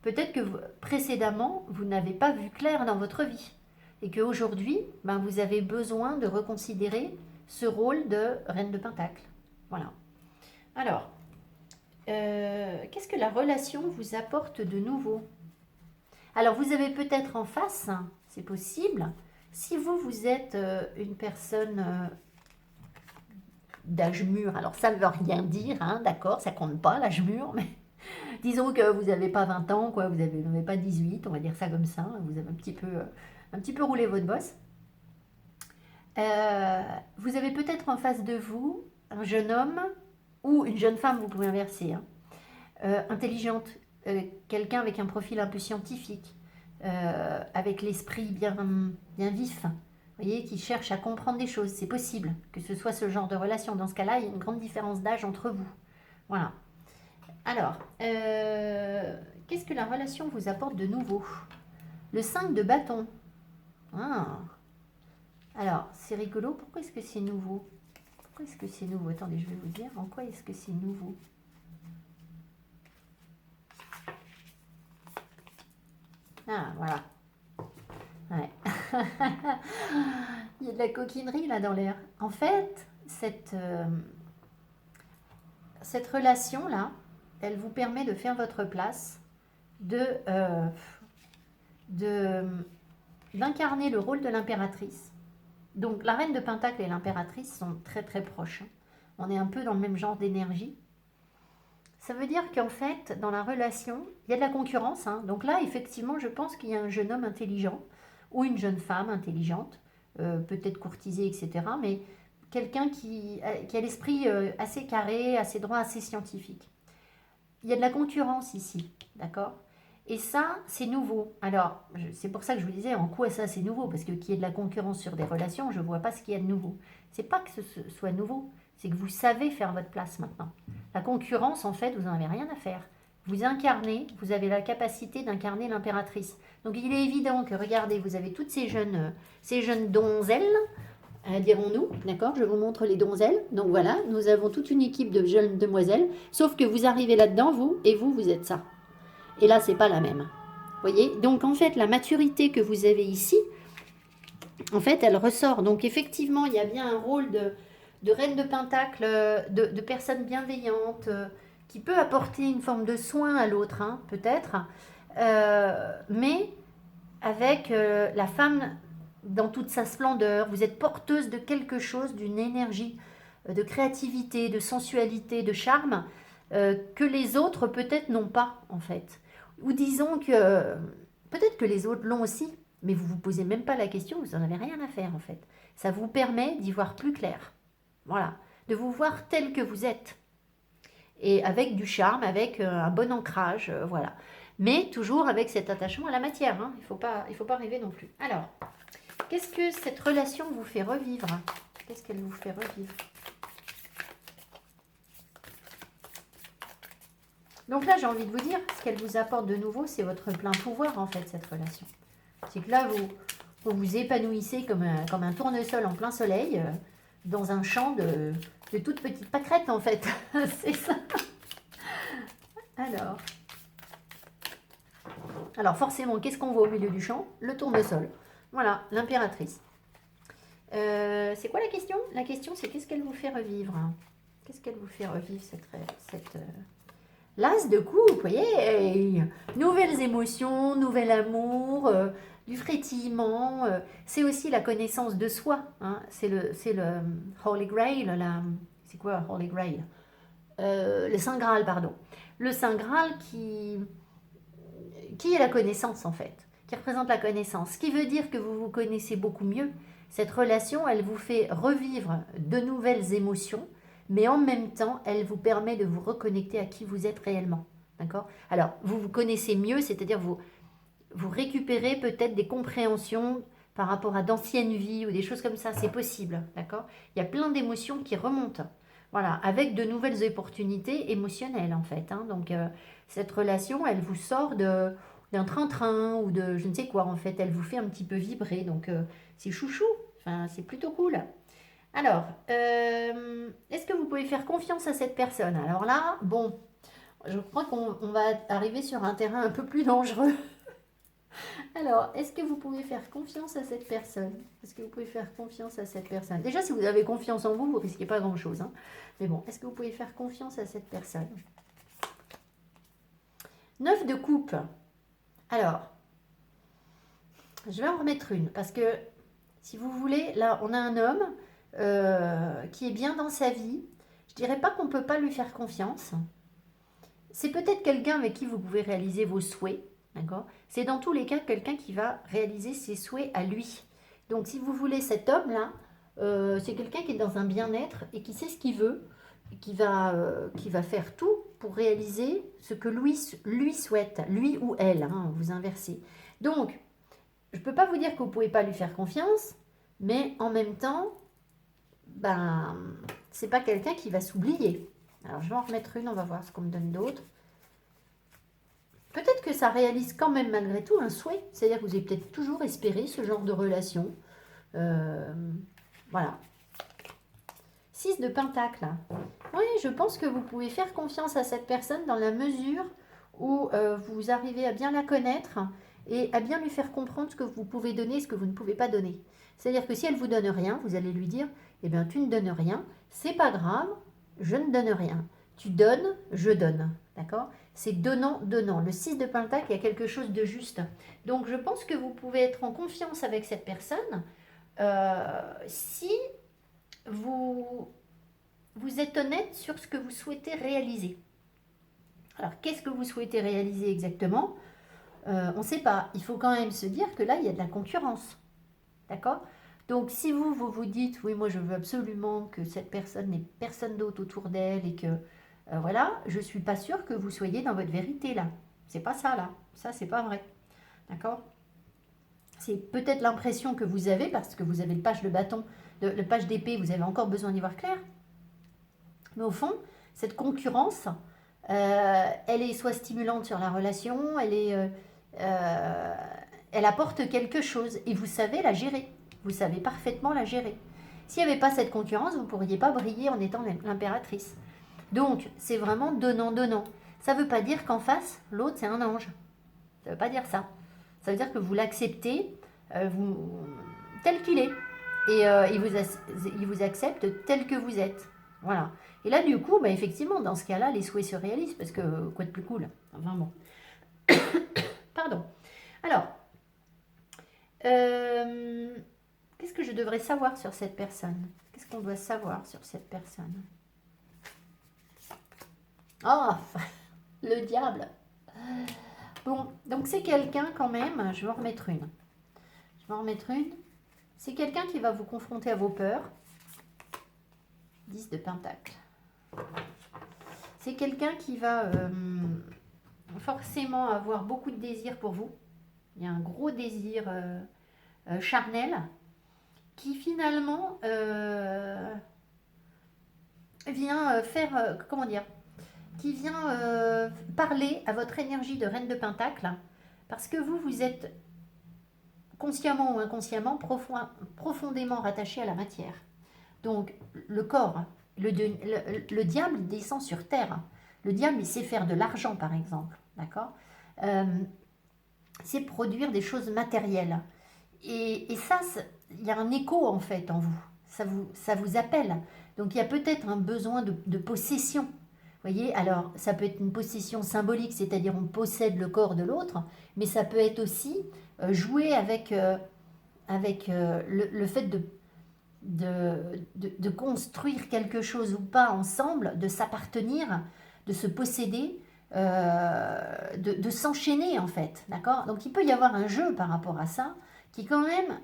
peut-être que précédemment, vous n'avez pas vu clair dans votre vie. Et qu'aujourd'hui, ben, vous avez besoin de reconsidérer ce rôle de reine de Pentacle. Voilà. Alors, qu'est-ce que la relation vous apporte de nouveau? Alors, vous avez peut-être en face, c'est possible, si vous êtes une personne d'âge mûr, alors ça ne veut rien dire, hein, d'accord, ça compte pas l'âge mûr, mais disons que vous n'avez pas 20 ans, quoi, vous n'avez pas 18, on va dire ça comme ça, vous avez un petit peu roulé votre bosse. Vous avez peut-être en face de vous un jeune homme ou une jeune femme, vous pouvez inverser, hein, intelligente, quelqu'un avec un profil un peu scientifique, avec l'esprit bien vif, vous voyez, qui cherche à comprendre des choses. C'est possible que ce soit ce genre de relation. Dans ce cas-là, il y a une grande différence d'âge entre vous. Voilà. Alors, qu'est-ce que la relation vous apporte de nouveau? Le 5 de bâton. Ah. Alors, c'est rigolo. Pourquoi est-ce que c'est nouveau? Pourquoi est-ce que c'est nouveau? Attendez, je vais vous dire en quoi est-ce que c'est nouveau. Ah, voilà. Ouais. Il y a de la coquinerie là dans l'air. En fait, cette relation-là, elle vous permet de faire votre place, de d'incarner le rôle de l'impératrice. Donc la reine de Pentacle et l'impératrice sont très très proches. On est un peu dans le même genre d'énergie. Ça veut dire qu'en fait, dans la relation, il y a de la concurrence. Donc là, effectivement, je pense qu'il y a un jeune homme intelligent ou une jeune femme intelligente, peut-être courtisée, etc. Mais quelqu'un qui a l'esprit assez carré, assez droit, assez scientifique. Il y a de la concurrence ici, d'accord? Et ça, c'est nouveau. Alors, c'est pour ça que je vous disais, en quoi ça c'est nouveau? Parce que qu'il y ait de la concurrence sur des relations, je ne vois pas ce qu'il y a de nouveau. C'est pas que ce soit nouveau, c'est que vous savez faire votre place maintenant. La concurrence, en fait, vous n'en avez rien à faire. Vous incarnez, vous avez la capacité d'incarner l'impératrice. Donc il est évident que, regardez, vous avez toutes ces jeunes donzelles, dirons-nous, d'accord? Je vous montre les donzelles. Donc voilà, nous avons toute une équipe de jeunes demoiselles, sauf que vous arrivez là-dedans, vous êtes ça. Et là, c'est pas la même. Vous voyez? Donc en fait, la maturité que vous avez ici, en fait, elle ressort. Donc effectivement, il y a bien un rôle de reine de pentacle, de personne bienveillante, qui peut apporter une forme de soin à l'autre, peut-être, mais avec la femme dans toute sa splendeur. Vous êtes porteuse de quelque chose, d'une énergie, de créativité, de sensualité, de charme, que les autres peut-être n'ont pas, en fait. Ou disons que peut-être que les autres l'ont aussi, mais vous ne vous posez même pas la question, vous n'en avez rien à faire, en fait. Ça vous permet d'y voir plus clair. Voilà, de vous voir tel que vous êtes. Et avec du charme, avec un bon ancrage, voilà. Mais toujours avec cet attachement à la matière, il faut pas rêver non plus. Alors, qu'est-ce que cette relation vous fait revivre? Qu'est-ce qu'elle vous fait revivre? Donc là, j'ai envie de vous dire, ce qu'elle vous apporte de nouveau, c'est votre plein pouvoir, en fait, cette relation. C'est que là, vous vous épanouissez comme un tournesol en plein soleil, dans un champ de toutes petites pâquerettes, en fait. C'est ça. Alors forcément, qu'est-ce qu'on voit au milieu du champ? Le tournesol. Voilà, l'impératrice. C'est quoi la question? La question, c'est qu'est-ce qu'elle vous fait revivre? Qu'est-ce qu'elle vous fait revivre, cette l'as de coupe, vous voyez? Nouvelles émotions, nouvel amour, du frétillement. C'est aussi la connaissance de soi. C'est le Holy Grail. C'est quoi Holy Grail? Le Saint Graal, pardon. Le Saint Graal qui est la connaissance, en fait, qui représente la connaissance. Ce qui veut dire que vous vous connaissez beaucoup mieux. Cette relation, elle vous fait revivre de nouvelles émotions, mais en même temps, elle vous permet de vous reconnecter à qui vous êtes réellement. D'accord? Alors, vous vous connaissez mieux, c'est-à-dire vous récupérez peut-être des compréhensions par rapport à d'anciennes vies ou des choses comme ça. C'est possible, d'accord? Il y a plein d'émotions qui remontent. Voilà, avec de nouvelles opportunités émotionnelles, en fait. Donc, cette relation, elle vous sort d'un train-train ou de je ne sais quoi, en fait. Elle vous fait un petit peu vibrer. Donc, c'est chouchou. Enfin, c'est plutôt cool. Alors, est-ce que vous pouvez faire confiance à cette personne? Alors là, bon, je crois qu'on va arriver sur un terrain un peu plus dangereux. Alors, est-ce que vous pouvez faire confiance à cette personne? Est-ce que vous pouvez faire confiance à cette personne? Déjà, si vous avez confiance en vous, vous ne risquez pas grand-chose. Mais bon, est-ce que vous pouvez faire confiance à cette personne? 9 de coupe. Alors, je vais en remettre une parce que, si vous voulez, là, on a un homme qui est bien dans sa vie. Je dirais pas qu'on ne peut pas lui faire confiance. C'est peut-être quelqu'un avec qui vous pouvez réaliser vos souhaits. D'accord? C'est dans tous les cas quelqu'un qui va réaliser ses souhaits à lui. Donc, si vous voulez, cet homme-là, c'est quelqu'un qui est dans un bien-être et qui sait ce qu'il veut, qui va faire tout pour réaliser ce que lui souhaite, lui ou elle, vous inversez. Donc, je ne peux pas vous dire que vous ne pouvez pas lui faire confiance, mais en même temps, c'est pas quelqu'un qui va s'oublier. Alors, je vais en remettre une, on va voir ce qu'on me donne d'autre. Peut-être que ça réalise quand même malgré tout un souhait, c'est-à-dire que vous avez peut-être toujours espéré ce genre de relation. Voilà. 6 de pentacle. Oui, je pense que vous pouvez faire confiance à cette personne dans la mesure où vous arrivez à bien la connaître et à bien lui faire comprendre ce que vous pouvez donner et ce que vous ne pouvez pas donner. C'est-à-dire que si elle vous donne rien, vous allez lui dire, eh bien tu ne donnes rien, c'est pas grave, je ne donne rien. Tu donnes, je donne. D'accord? C'est donnant, donnant. Le 6 de Pentacle, il y a quelque chose de juste. Donc je pense que vous pouvez être en confiance avec cette personne si vous êtes honnête sur ce que vous souhaitez réaliser. Alors, qu'est-ce que vous souhaitez réaliser exactement? On ne sait pas. Il faut quand même se dire que là, il y a de la concurrence. D'accord? Donc, si vous dites, oui, moi, je veux absolument que cette personne n'ait personne d'autre autour d'elle et que, voilà, je ne suis pas sûre que vous soyez dans votre vérité, là. C'est pas ça, là. Ça, c'est pas vrai. D'accord? C'est peut-être l'impression que vous avez, parce que vous avez le page de bâton, le page d'épée, vous avez encore besoin d'y voir clair. Mais au fond, cette concurrence, elle est soit stimulante sur la relation, elle apporte quelque chose et vous savez la gérer. Vous savez parfaitement la gérer. S'il n'y avait pas cette concurrence, vous ne pourriez pas briller en étant l'impératrice. Donc, c'est vraiment donnant-donnant. Ça ne veut pas dire qu'en face, l'autre, c'est un ange. Ça ne veut pas dire ça. Ça veut dire que vous l'acceptez tel qu'il est. Et il vous accepte tel que vous êtes. Voilà. Et là, du coup, bah, effectivement, dans ce cas-là, les souhaits se réalisent. Parce que, quoi de plus cool? Enfin bon. Pardon. Alors, qu'est-ce que je devrais savoir sur cette personne? Qu'est-ce qu'on doit savoir sur cette personne? Oh, le diable. Bon, donc c'est quelqu'un quand même, je vais en remettre une. C'est quelqu'un qui va vous confronter à vos peurs. 10 de Pentacle. C'est quelqu'un qui va forcément avoir beaucoup de désir pour vous. Il y a un gros désir charnel qui finalement vient faire, comment dire, qui vient parler à votre énergie de Reine de Pentacle, parce que vous êtes consciemment ou inconsciemment profondément rattaché à la matière. Donc le corps, le diable descend sur terre. Le diable, il sait faire de l'argent, par exemple, d'accord? C'est produire des choses matérielles. Et ça, il y a un écho, en fait, en vous. Ça vous appelle. Donc, il y a peut-être un besoin de possession. Vous voyez, alors, ça peut être une possession symbolique, c'est-à-dire on possède le corps de l'autre, mais ça peut être aussi jouer avec le fait de construire quelque chose ou pas ensemble, de s'appartenir, de se posséder, de s'enchaîner en fait, d'accord? Donc il peut y avoir un jeu par rapport à ça, qui quand même,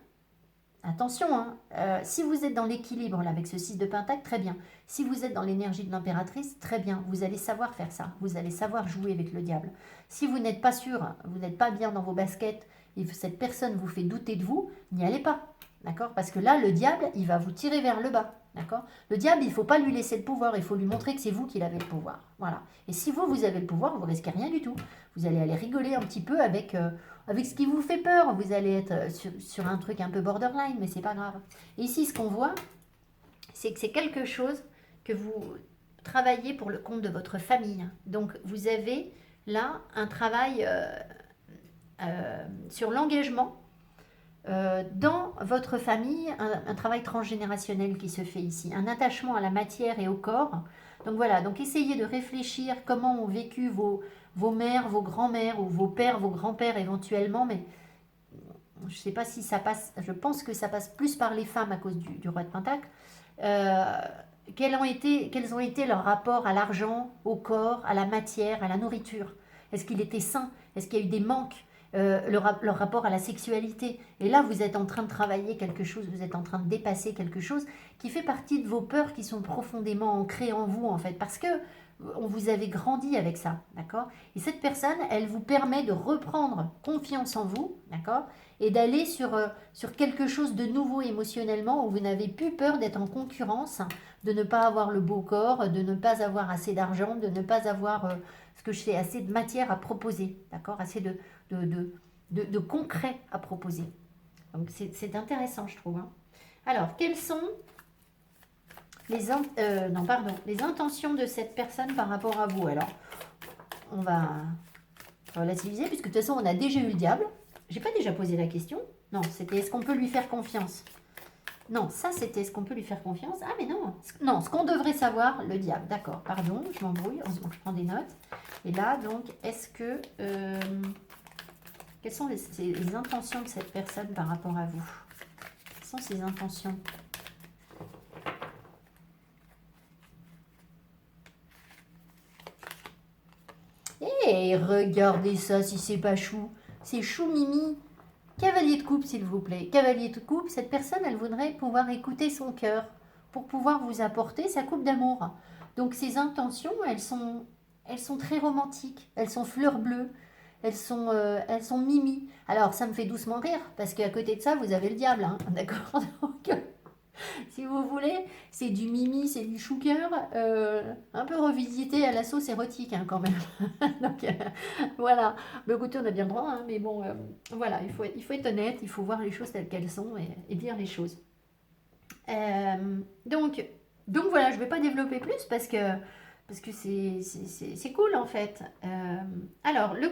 attention, hein, si vous êtes dans l'équilibre là, avec ce 6 de Pentacle, très bien. Si vous êtes dans l'énergie de l'impératrice, très bien, vous allez savoir faire ça, vous allez savoir jouer avec le diable. Si vous n'êtes pas sûr, vous n'êtes pas bien dans vos baskets, et cette personne vous fait douter de vous, n'y allez pas. D'accord? Parce que là, le diable, il va vous tirer vers le bas. D'accord? Le diable, il ne faut pas lui laisser le pouvoir, il faut lui montrer que c'est vous qui avez le pouvoir. Voilà. Et si vous avez le pouvoir, vous risquez rien du tout. Vous allez aller rigoler un petit peu avec ce qui vous fait peur. Vous allez être sur un truc un peu borderline, mais c'est pas grave. Et ici, ce qu'on voit, c'est que c'est quelque chose que vous travaillez pour le compte de votre famille. Donc, vous avez là un travail sur l'engagement dans votre famille, un travail transgénérationnel qui se fait ici, un attachement à la matière et au corps. Donc voilà, donc essayez de réfléchir comment ont vécu vos mères, vos grands-mères ou vos pères, vos grands-pères éventuellement, mais je ne sais pas si ça passe, je pense que ça passe plus par les femmes à cause du roi de Pentacle. Quels ont été leurs rapports à l'argent, au corps, à la matière, à la nourriture? Est-ce qu'il était sain? Est-ce qu'il y a eu des manques? Leur rapport à la sexualité. Et là, vous êtes en train de travailler quelque chose, vous êtes en train de dépasser quelque chose qui fait partie de vos peurs qui sont profondément ancrées en vous, en fait, parce que on vous avez grandi avec ça, d'accord? Et cette personne, elle vous permet de reprendre confiance en vous, d'accord? Et d'aller sur quelque chose de nouveau émotionnellement où vous n'avez plus peur d'être en concurrence, de ne pas avoir le beau corps, de ne pas avoir assez d'argent, de ne pas avoir, ce que je sais, assez de matière à proposer, d'accord? Assez de concret à proposer. Donc c'est intéressant, je trouve. Hein. Alors, quelles sont les intentions de cette personne par rapport à vous? Alors, on va relativiser, puisque de toute façon, on a déjà eu le diable. J'ai pas déjà posé la question? Non, c'était est-ce qu'on peut lui faire confiance? Non, ça c'était est-ce qu'on peut lui faire confiance? Ah mais non, non, ce qu'on devrait savoir, le diable, d'accord, pardon, je m'embrouille, donc je prends des notes. Et là, donc, est-ce que... quelles sont les intentions de cette personne par rapport à vous? Quelles sont ses intentions? Eh, regardez ça, si c'est pas chou. C'est chou mimi. Cavalier de coupe, s'il vous plaît. Cavalier de coupe, cette personne, elle voudrait pouvoir écouter son cœur pour pouvoir vous apporter sa coupe d'amour. Donc, ses intentions, elles sont très romantiques. Elles sont fleurs bleues. Elles sont mimi. Alors, ça me fait doucement rire, parce qu'à côté de ça, vous avez le diable, hein, d'accord? Donc, si vous voulez, c'est du mimi, c'est du chou-cœur, un peu revisité à la sauce érotique, hein, quand même. Donc, voilà. Mais écoutez, on a bien le droit, hein, mais bon, voilà, il faut être honnête, il faut voir les choses telles qu'elles sont et dire les choses. Donc, voilà, je ne vais pas développer plus parce que c'est cool en fait. Alors, le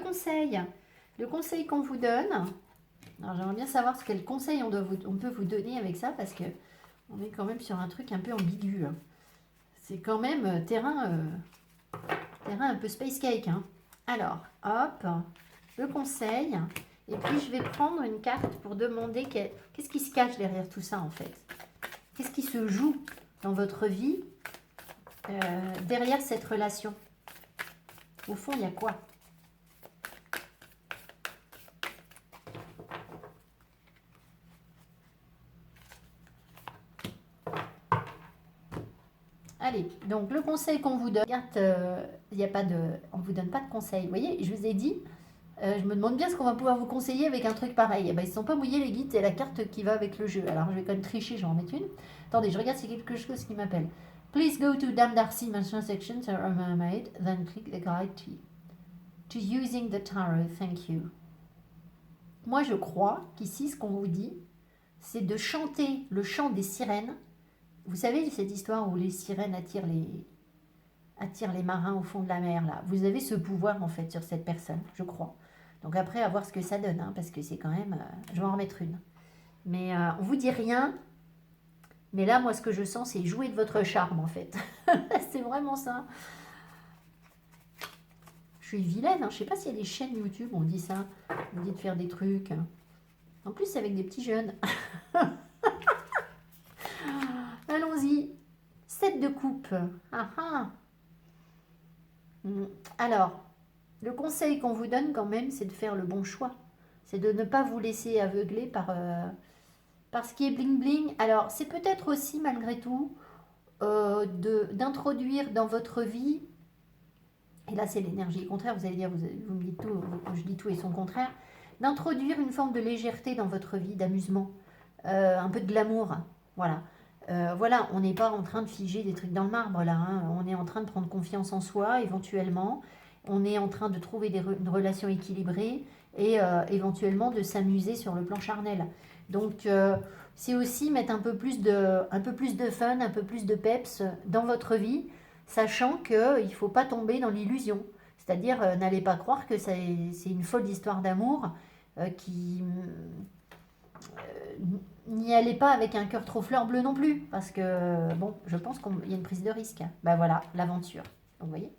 conseil qu'on vous donne, alors j'aimerais bien savoir quel conseil on peut vous donner avec ça parce que on est quand même sur un truc un peu ambigu. Hein. C'est quand même terrain un peu space cake. Hein. Alors, hop, le conseil. Et puis, je vais prendre une carte pour demander qu'est-ce qui se cache derrière tout ça, en fait. Qu'est-ce qui se joue dans votre vie derrière cette relation? Au fond, il y a quoi? Allez, donc le conseil qu'on vous donne, il y a pas de, on ne vous donne pas de conseil. Vous voyez, je vous ai dit, je me demande bien ce qu'on va pouvoir vous conseiller avec un truc pareil. Eh ben, ils ne sont pas mouillés les guides, c'est la carte qui va avec le jeu. Alors je vais quand même tricher, je vais en mettre une. Attendez, je regarde si quelque chose qui m'appelle. Please go to Dame Darcy Mansion section, Sarah Mermaid, then click the guide to using the tarot. Thank you. Moi, je crois qu'ici, ce qu'on vous dit, c'est de chanter le chant des sirènes. Vous savez, cette histoire où les sirènes attirent les marins au fond de la mer, là. Vous avez ce pouvoir, en fait, sur cette personne, je crois. Donc après, à voir ce que ça donne, hein, parce que c'est quand même... je vais en remettre une. Mais on vous dit rien. Mais là, moi, ce que je sens, c'est jouer de votre charme, en fait. C'est vraiment ça. Je suis vilaine, hein. Je sais pas s'il y a des chaînes YouTube où on dit ça. On dit de faire des trucs. En plus, c'est avec des petits jeunes. Allons-y. 7 de coupe. Ah ah. Alors, le conseil qu'on vous donne quand même, c'est de faire le bon choix. C'est de ne pas vous laisser aveugler par ce qui est bling bling. Alors, c'est peut-être aussi, malgré tout, d'introduire dans votre vie, et là c'est l'énergie contraire, vous allez dire, vous me dites tout, je dis tout et son contraire, d'introduire une forme de légèreté dans votre vie, d'amusement, un peu de glamour, voilà. Voilà, on n'est pas en train de figer des trucs dans le marbre là, hein. On est en train de prendre confiance en soi éventuellement, on est en train de trouver une relation équilibrée et éventuellement de s'amuser sur le plan charnel. Donc c'est aussi mettre un peu plus de fun, un peu plus de peps dans votre vie, sachant qu'il ne faut pas tomber dans l'illusion. C'est-à-dire, n'allez pas croire que c'est une folle histoire d'amour qui n'y allez pas avec un cœur trop fleur bleue non plus, parce que, bon, je pense qu'il y a une prise de risque. Ben voilà, l'aventure. Donc, vous voyez?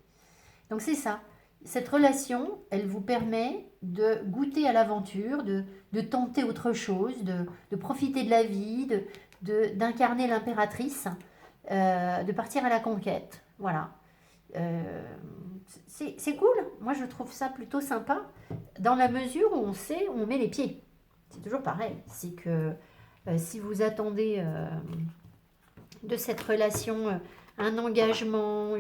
Donc, c'est ça. Cette relation, elle vous permet de goûter à l'aventure, de tenter autre chose, de profiter de la vie, d'incarner l'impératrice, de partir à la conquête. Voilà. C'est cool. Moi, je trouve ça plutôt sympa, dans la mesure où on sait où on met les pieds. C'est toujours pareil. C'est que si vous attendez de cette relation un engagement,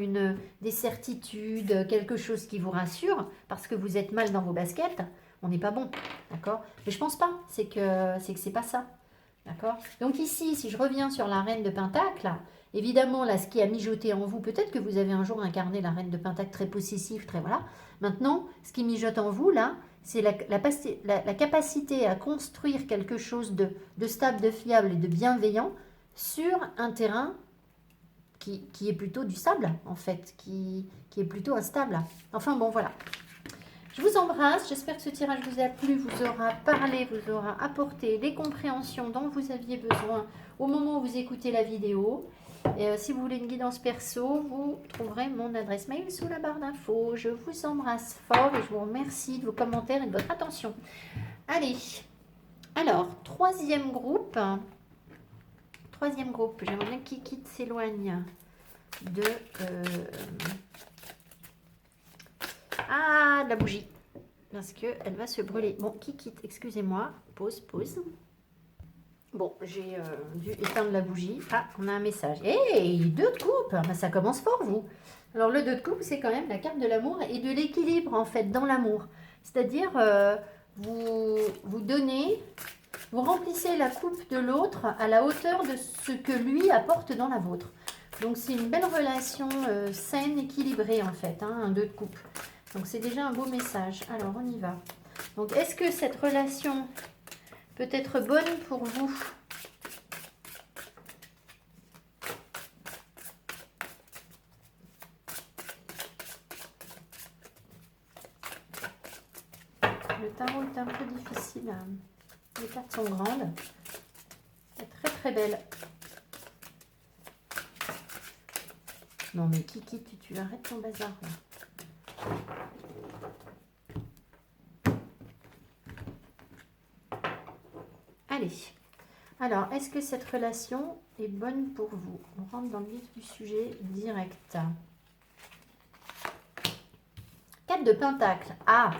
des certitudes, quelque chose qui vous rassure, parce que vous êtes mal dans vos baskets, on n'est pas bon, d'accord? Mais je pense pas, c'est que c'est pas ça, d'accord? Donc ici, si je reviens sur la reine de Pentacle, évidemment, là, ce qui a mijoté en vous, peut-être que vous avez un jour incarné la reine de Pentacle très possessive, très voilà. Maintenant, ce qui mijote en vous, là, c'est la capacité à construire quelque chose de stable, de fiable et de bienveillant sur un terrain qui est plutôt du sable, en fait, qui est plutôt instable. Enfin bon, voilà. Je vous embrasse, j'espère que ce tirage vous a plu, vous aura parlé, vous aura apporté les compréhensions dont vous aviez besoin au moment où vous écoutez la vidéo. Et si vous voulez une guidance perso, vous trouverez mon adresse mail sous la barre d'infos. Je vous embrasse fort et je vous remercie de vos commentaires et de votre attention. Allez, alors, troisième groupe. J'aimerais bien que Kikit s'éloigne de... de la bougie. Parce qu'elle va se brûler. Bon, Kikit, excusez-moi. Pause. Bon, j'ai dû éteindre la bougie. Ah, on a un message. Hey, 2 de coupe. Ben, ça commence fort, vous. Alors, le 2 de coupe, c'est quand même la carte de l'amour et de l'équilibre, en fait, dans l'amour. C'est-à-dire, vous donnez, vous remplissez la coupe de l'autre à la hauteur de ce que lui apporte dans la vôtre. Donc, c'est une belle relation saine, équilibrée, en fait, hein, un 2 de coupe. Donc, c'est déjà un beau message. Alors, on y va. Donc, est-ce que cette relation peut être bonne pour vous? Le tarot est un peu difficile. Les cartes sont grandes. C'est très très belle. Non mais Kiki, tu arrêtes ton bazar là. Allez. Alors, est-ce que cette relation est bonne pour vous? On rentre dans le vif du sujet direct. 4 de Pentacle. Ah,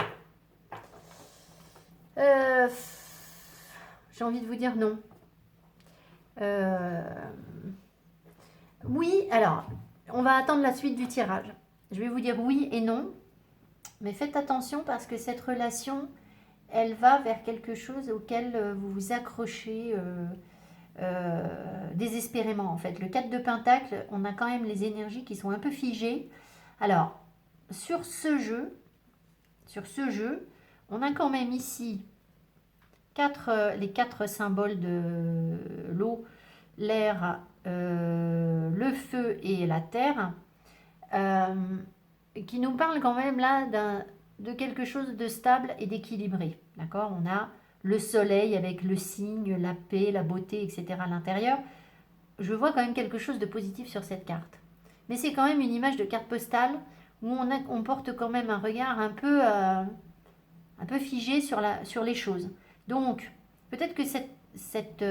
j'ai envie de vous dire non. Oui, alors, on va attendre la suite du tirage. Je vais vous dire oui et non. Mais faites attention parce que cette relation, elle va vers quelque chose auquel vous vous accrochez désespérément en fait. Le 4 de Pentacle, on a quand même les énergies qui sont un peu figées. Alors, sur ce jeu, on a quand même ici les 4 symboles de l'eau, l'air, le feu et la terre, qui nous parlent quand même là de quelque chose de stable et d'équilibré. D'accord? On a le soleil avec le signe, la paix, la beauté, etc. à l'intérieur. Je vois quand même quelque chose de positif sur cette carte. Mais c'est quand même une image de carte postale où on porte quand même un regard un peu figé sur les choses. Donc, peut-être que cette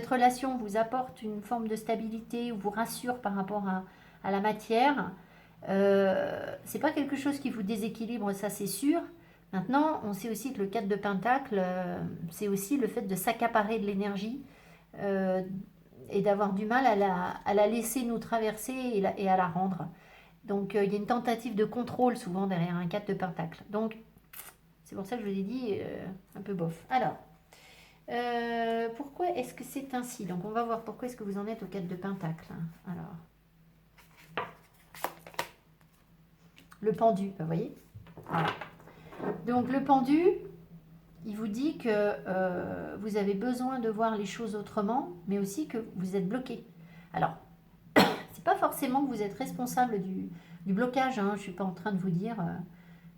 relation vous apporte une forme de stabilité ou vous rassure par rapport à la matière. C'est pas quelque chose qui vous déséquilibre, ça c'est sûr. Maintenant, on sait aussi que le 4 de Pentacle, c'est aussi le fait de s'accaparer de l'énergie et d'avoir du mal à la laisser nous traverser et à la rendre. Donc, il y a une tentative de contrôle souvent derrière un 4 de Pentacle. Donc, c'est pour ça que je vous ai dit un peu bof. Alors, pourquoi est-ce que c'est ainsi? Donc, on va voir pourquoi est-ce que vous en êtes au 4 de Pentacle. Alors, le pendu, vous voyez? Voilà. Donc, le pendu, il vous dit que vous avez besoin de voir les choses autrement, mais aussi que vous êtes bloqué. Alors, c'est pas forcément que vous êtes responsable du blocage. Hein. Je ne suis pas en train de vous dire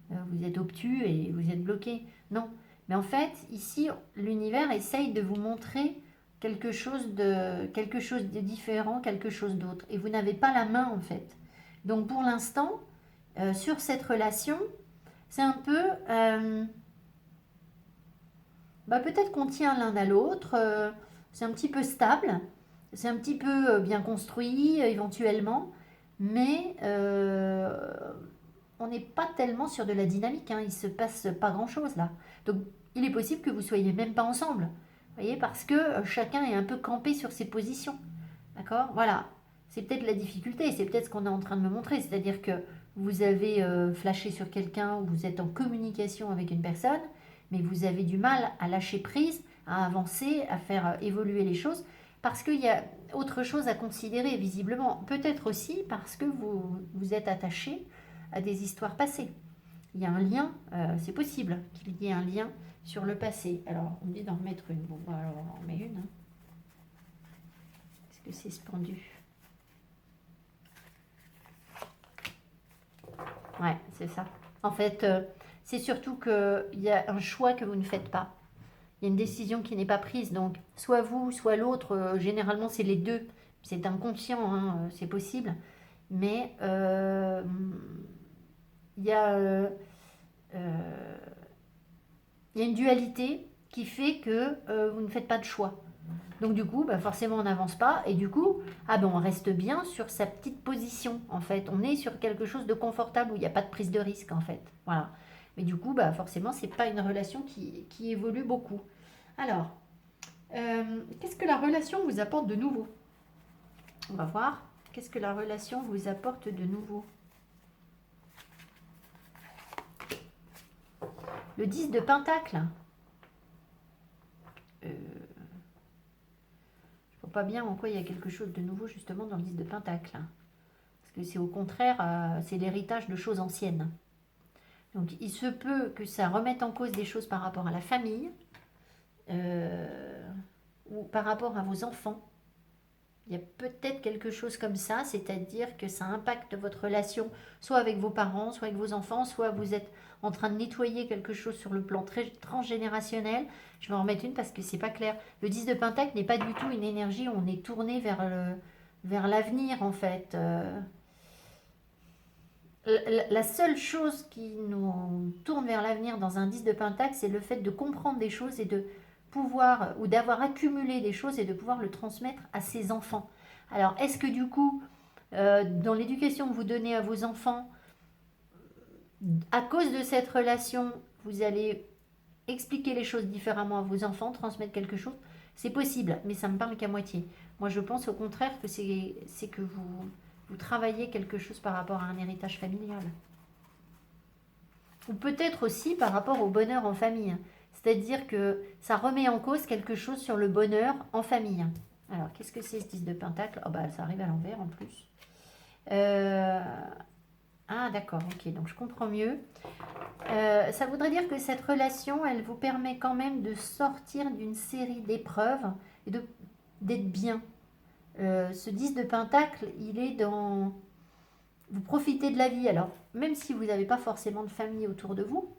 vous êtes obtus et vous êtes bloqué. Non. Mais en fait, ici, l'univers essaye de vous montrer quelque chose de différent, quelque chose d'autre. Et vous n'avez pas la main, en fait. Donc, pour l'instant, sur cette relation, c'est un peu... peut-être qu'on tient l'un à l'autre. C'est un petit peu stable. C'est un petit peu bien construit, éventuellement. Mais... on n'est pas tellement sur de la dynamique, hein. Il ne se passe pas grand-chose là. Donc il est possible que vous ne soyez même pas ensemble. Vous voyez, parce que chacun est un peu campé sur ses positions. D'accord? Voilà. C'est peut-être la difficulté, c'est peut-être ce qu'on est en train de me montrer. C'est-à-dire que vous avez flashé sur quelqu'un ou vous êtes en communication avec une personne, mais vous avez du mal à lâcher prise, à avancer, à faire évoluer les choses, parce qu'il y a autre chose à considérer visiblement. Peut-être aussi parce que vous êtes attaché à des histoires passées. Il y a un lien, c'est possible qu'il y ait un lien sur le passé. Alors, on me dit d'en remettre une. Bon, alors on en remet une. Hein. Est-ce que c'est spendu? Ouais, c'est ça. En fait, c'est surtout qu'il y a un choix que vous ne faites pas. Il y a une décision qui n'est pas prise. Donc, soit vous, soit l'autre, généralement c'est les deux. C'est inconscient, hein, c'est possible. Mais il y a, euh, il y a une dualité qui fait que vous ne faites pas de choix. Donc du coup, bah, forcément, on n'avance pas. Et du coup, ah ben, on reste bien sur sa petite position, en fait. On est sur quelque chose de confortable où il n'y a pas de prise de risque, en fait. Voilà. Mais du coup, bah, forcément, c'est pas une relation qui évolue beaucoup. Alors, qu'est-ce que la relation vous apporte de nouveau? On va voir. Qu'est-ce que la relation vous apporte de nouveau? Le 10 de Pentacle. Je vois pas bien en quoi il y a quelque chose de nouveau justement dans le 10 de Pentacle. Parce que c'est au contraire, c'est l'héritage de choses anciennes. Donc il se peut que ça remette en cause des choses par rapport à la famille ou par rapport à vos enfants. Il y a peut-être quelque chose comme ça, c'est-à-dire que ça impacte votre relation soit avec vos parents, soit avec vos enfants, soit vous êtes en train de nettoyer quelque chose sur le plan très transgénérationnel. Je vais en remettre une parce que c'est pas clair. Le 10 de Pentacle n'est pas du tout une énergie où on est tourné vers l'avenir en fait. La seule chose qui nous tourne vers l'avenir dans un 10 de Pentacle, c'est le fait de comprendre des choses et de pouvoir, ou d'avoir accumulé des choses et de pouvoir le transmettre à ses enfants. Alors, est-ce que du coup, dans l'éducation que vous donnez à vos enfants, à cause de cette relation, vous allez expliquer les choses différemment à vos enfants, transmettre quelque chose? C'est possible, mais ça me parle qu'à moitié. Moi, je pense au contraire que c'est que vous travaillez quelque chose par rapport à un héritage familial. Ou peut-être aussi par rapport au bonheur en famille. C'est-à-dire que ça remet en cause quelque chose sur le bonheur en famille. Alors, qu'est-ce que c'est ce 10 de Pentacle? Oh bah, ça arrive à l'envers en plus. Ah, d'accord, ok, donc je comprends mieux. Ça voudrait dire que cette relation, elle vous permet quand même de sortir d'une série d'épreuves et d'être bien. Ce 10 de Pentacle, il est dans... Vous profitez de la vie. Alors, même si vous n'avez pas forcément de famille autour de vous,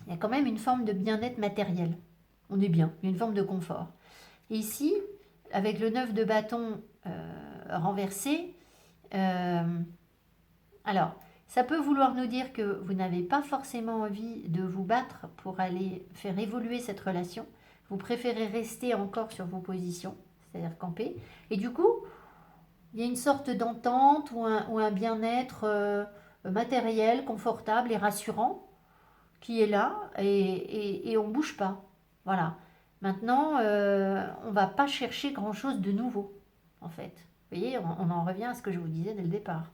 il y a quand même une forme de bien-être matériel. On est bien, il y a une forme de confort. Et ici, avec le 9 de bâton renversé, alors, ça peut vouloir nous dire que vous n'avez pas forcément envie de vous battre pour aller faire évoluer cette relation. Vous préférez rester encore sur vos positions, c'est-à-dire camper. Et du coup, il y a une sorte d'entente ou un bien-être matériel, confortable et rassurant qui est là et on ne bouge pas. Voilà. Maintenant, on ne va pas chercher grand-chose de nouveau, en fait. Vous voyez, on en revient à ce que je vous disais dès le départ.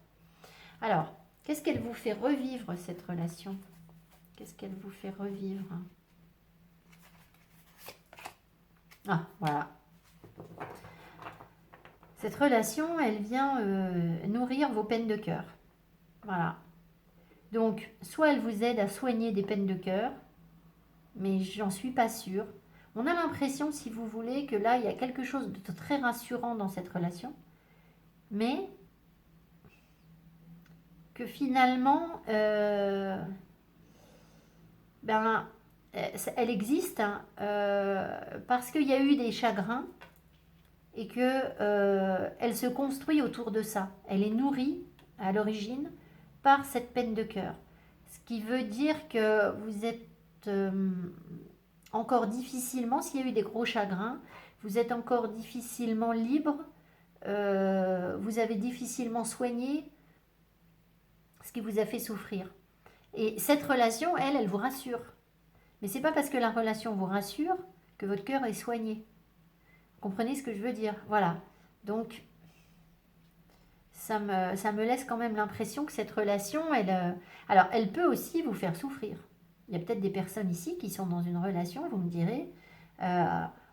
Alors, qu'est-ce qu'elle vous fait revivre, cette relation? Qu'est-ce qu'elle vous fait revivre? Ah, voilà. Cette relation, elle vient nourrir vos peines de cœur. Voilà. Donc, soit elle vous aide à soigner des peines de cœur, mais j'en suis pas sûre. On a l'impression, si vous voulez, que là, il y a quelque chose de très rassurant dans cette relation, mais que finalement, ben, elle existe hein, parce qu'il y a eu des chagrins et que elle se construit autour de ça. Elle est nourrie à l'origine par cette peine de cœur. Ce qui veut dire que vous êtes encore difficilement, s'il y a eu des gros chagrins, vous êtes encore difficilement libre, vous avez difficilement soigné ce qui vous a fait souffrir. Et cette relation, elle vous rassure. Mais c'est pas parce que la relation vous rassure que votre cœur est soigné. Comprenez ce que je veux dire? Voilà. Donc, ça me laisse quand même l'impression que cette relation, alors, elle peut aussi vous faire souffrir. Il y a peut-être des personnes ici qui sont dans une relation, vous me direz,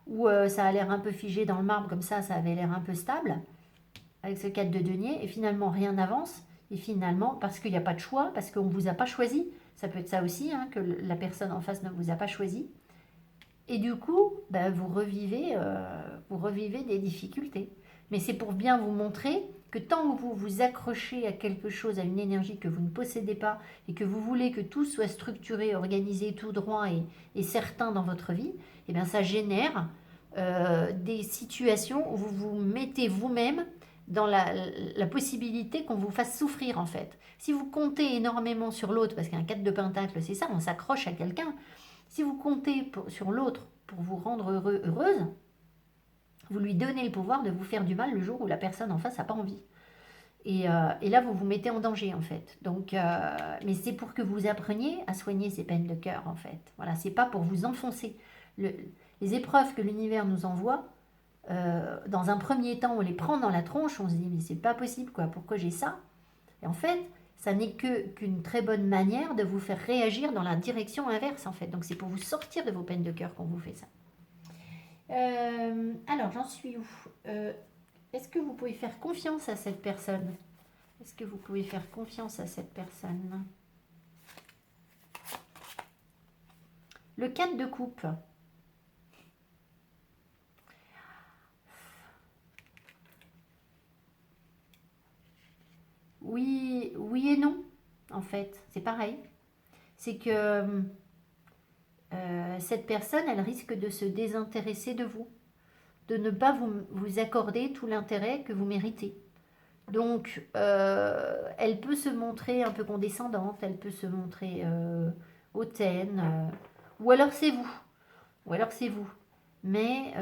où ça a l'air un peu figé dans le marbre, comme ça avait l'air un peu stable, avec ce 4 de denier, et finalement rien n'avance, et finalement, parce qu'il n'y a pas de choix, parce qu'on ne vous a pas choisi, ça peut être ça aussi, hein, que la personne en face ne vous a pas choisi, et du coup, ben, vous revivez des difficultés. Mais c'est pour bien vous montrer que tant que vous vous accrochez à quelque chose, à une énergie que vous ne possédez pas, et que vous voulez que tout soit structuré, organisé, tout droit et certain dans votre vie, et bien ça génère des situations où vous vous mettez vous-même dans la possibilité qu'on vous fasse souffrir en fait. Si vous comptez énormément sur l'autre, parce qu'un 4 de pentacle c'est ça, on s'accroche à quelqu'un, si vous comptez sur l'autre pour vous rendre heureuse, vous lui donnez le pouvoir de vous faire du mal le jour où la personne en face n'a pas envie. Et là, vous vous mettez en danger, en fait. Donc, mais c'est pour que vous appreniez à soigner ces peines de cœur, en fait. Voilà, c'est pas pour vous enfoncer. Les épreuves que l'univers nous envoie, dans un premier temps, on les prend dans la tronche, on se dit, mais c'est pas possible, quoi, pourquoi j'ai ça? Et en fait, ça n'est qu'une très bonne manière de vous faire réagir dans la direction inverse, en fait. Donc, c'est pour vous sortir de vos peines de cœur qu'on vous fait ça. Alors, j'en suis où? Est-ce que vous pouvez faire confiance à cette personne? Est-ce que vous pouvez faire confiance à cette personne? Le 4 de coupe. Oui, oui et non, en fait. C'est pareil. C'est que cette personne, elle risque de se désintéresser de vous, de ne pas vous accorder tout l'intérêt que vous méritez. Donc, elle peut se montrer un peu condescendante, elle peut se montrer hautaine, ou alors c'est vous, ou alors c'est vous. Mais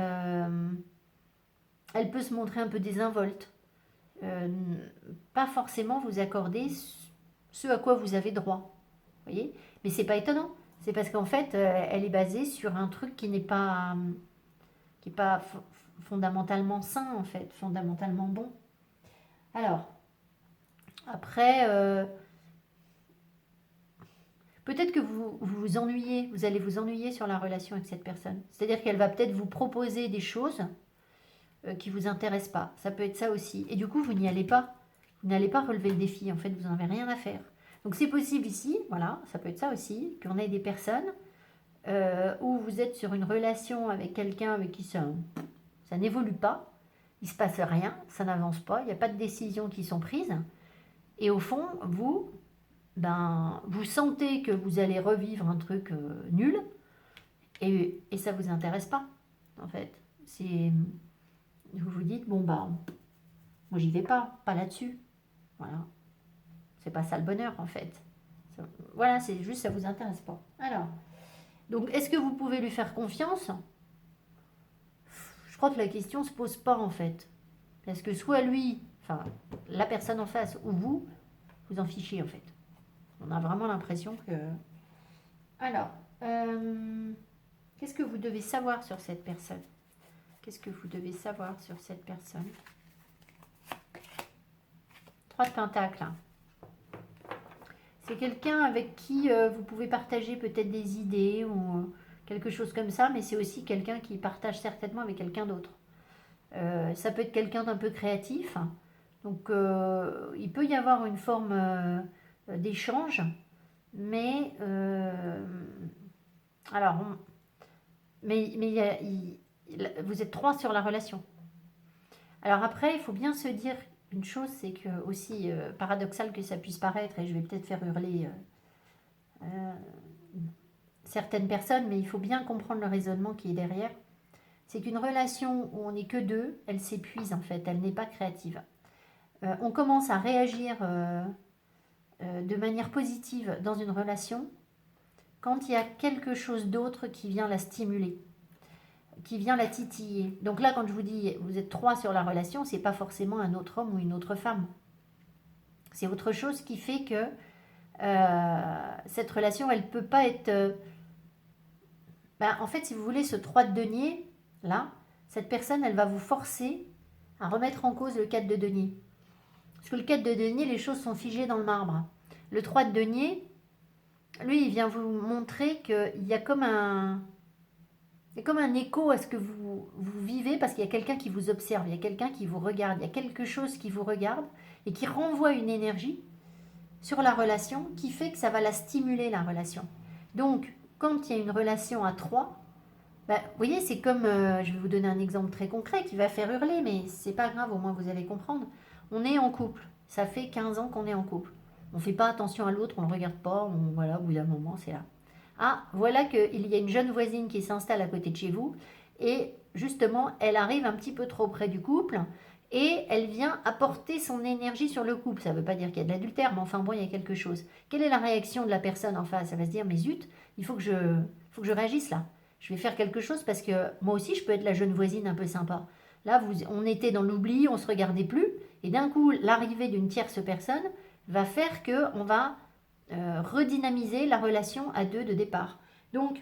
elle peut se montrer un peu désinvolte, pas forcément vous accorder ce à quoi vous avez droit. Vous voyez? Mais c'est pas étonnant. C'est parce qu'en fait, elle est basée sur un truc qui est pas fondamentalement sain, en fait, fondamentalement bon. Alors, après, peut-être que vous vous ennuyez, vous allez vous ennuyer sur la relation avec cette personne. C'est-à-dire qu'elle va peut-être vous proposer des choses qui ne vous intéressent pas. Ça peut être ça aussi. Et du coup, vous n'y allez pas. Vous n'allez pas relever le défi. En fait, vous n'en avez rien à faire. Donc, c'est possible ici, voilà, ça peut être ça aussi, qu'on ait des personnes où vous êtes sur une relation avec quelqu'un avec qui ça n'évolue pas, il ne se passe rien, ça n'avance pas, il n'y a pas de décisions qui sont prises. Et au fond, vous, vous sentez que vous allez revivre un truc nul et ça ne vous intéresse pas, en fait. Vous vous dites, bon, moi, j'y vais pas là-dessus. Voilà. C'est pas ça le bonheur, en fait. Voilà, c'est juste, ça vous intéresse pas. Alors, donc, est-ce que vous pouvez lui faire confiance? Je crois que la question se pose pas, en fait. Parce que soit lui, enfin, la personne en face, ou vous en fichez, en fait. On a vraiment l'impression que... Alors, qu'est-ce que vous devez savoir sur cette personne? Qu'est-ce que vous devez savoir sur cette personne? 3 de Pentacles. C'est quelqu'un avec qui vous pouvez partager peut-être des idées ou quelque chose comme ça, mais c'est aussi quelqu'un qui partage certainement avec quelqu'un d'autre. Ça peut être quelqu'un d'un peu créatif. Donc, il peut y avoir une forme d'échange, mais alors, vous êtes 3 sur la relation. Alors après, il faut bien se dire une chose, c'est que aussi paradoxal que ça puisse paraître, et je vais peut-être faire hurler certaines personnes, mais il faut bien comprendre le raisonnement qui est derrière. C'est qu'une relation où on n'est que deux, elle s'épuise en fait, elle n'est pas créative. On commence à réagir de manière positive dans une relation quand il y a quelque chose d'autre qui vient la stimuler, qui vient la titiller. Donc là, quand je vous dis vous êtes 3 sur la relation, c'est pas forcément un autre homme ou une autre femme. C'est autre chose qui fait que cette relation, elle peut pas être... en fait, si vous voulez, ce 3 de denier, là, cette personne, elle va vous forcer à remettre en cause le 4 de denier. Parce que le 4 de denier, les choses sont figées dans le marbre. Le 3 de denier, lui, il vient vous montrer qu'il y a comme un écho à ce que vous vivez, parce qu'il y a quelqu'un qui vous observe, il y a quelqu'un qui vous regarde, il y a quelque chose qui vous regarde et qui renvoie une énergie sur la relation qui fait que ça va la stimuler, la relation. Donc, quand il y a une relation à 3, vous voyez, c'est comme, je vais vous donner un exemple très concret qui va faire hurler, mais c'est pas grave, au moins vous allez comprendre. On est en couple. Ça fait 15 ans qu'on est en couple. On ne fait pas attention à l'autre, on ne le regarde pas. Voilà, au bout d'un moment, c'est là. Ah, voilà qu'il y a une jeune voisine qui s'installe à côté de chez vous. Et justement, elle arrive un petit peu trop près du couple. Et elle vient apporter son énergie sur le couple. Ça ne veut pas dire qu'il y a de l'adultère, mais enfin bon, il y a quelque chose. Quelle est la réaction de la personne en face? Elle va se dire, mais zut, il faut que je réagisse là. Je vais faire quelque chose parce que moi aussi, je peux être la jeune voisine un peu sympa. Là, on était dans l'oubli, on ne se regardait plus. Et d'un coup, l'arrivée d'une tierce personne va faire qu'on va redynamiser la relation à deux de départ. Donc,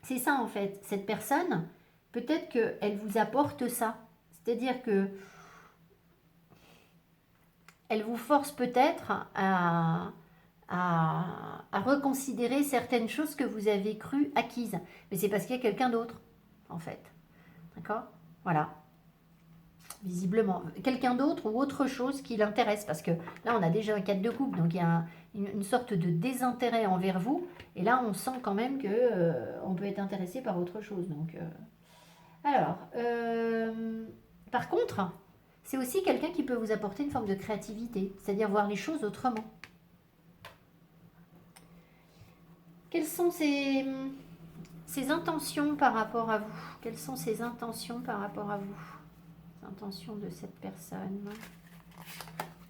c'est ça en fait. Cette personne, peut-être qu'elle vous apporte ça. C'est-à-dire que elle vous force peut-être à reconsidérer certaines choses que vous avez crues acquises. Mais c'est parce qu'il y a quelqu'un d'autre, en fait. D'accord? Voilà. Visiblement. Quelqu'un d'autre ou autre chose qui l'intéresse. Parce que là, on a déjà un 4 de coupe. Donc, il y a une sorte de désintérêt envers vous. Et là, on sent quand même que on peut être intéressé par autre chose. Donc, alors, par contre, c'est aussi quelqu'un qui peut vous apporter une forme de créativité. C'est-à-dire voir les choses autrement. Quelles sont ses intentions par rapport à vous? Quelles sont ses intentions par rapport à vous? Les intentions de cette personne.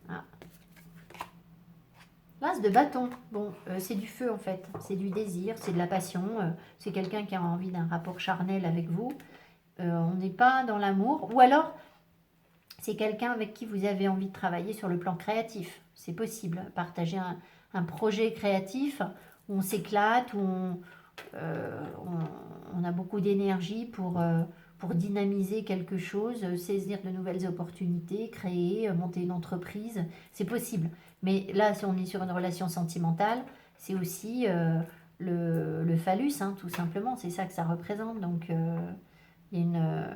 Ah. L'as de bâton. Bon, c'est du feu en fait. C'est du désir, c'est de la passion. C'est quelqu'un qui a envie d'un rapport charnel avec vous. On n'est pas dans l'amour. Ou alors, c'est quelqu'un avec qui vous avez envie de travailler sur le plan créatif. C'est possible. Partager un projet créatif où on s'éclate, où on a beaucoup d'énergie pour dynamiser quelque chose, saisir de nouvelles opportunités, créer, monter une entreprise. C'est possible. Mais là, si on est sur une relation sentimentale, c'est aussi le phallus, hein, tout simplement. C'est ça que ça représente. Donc, il y a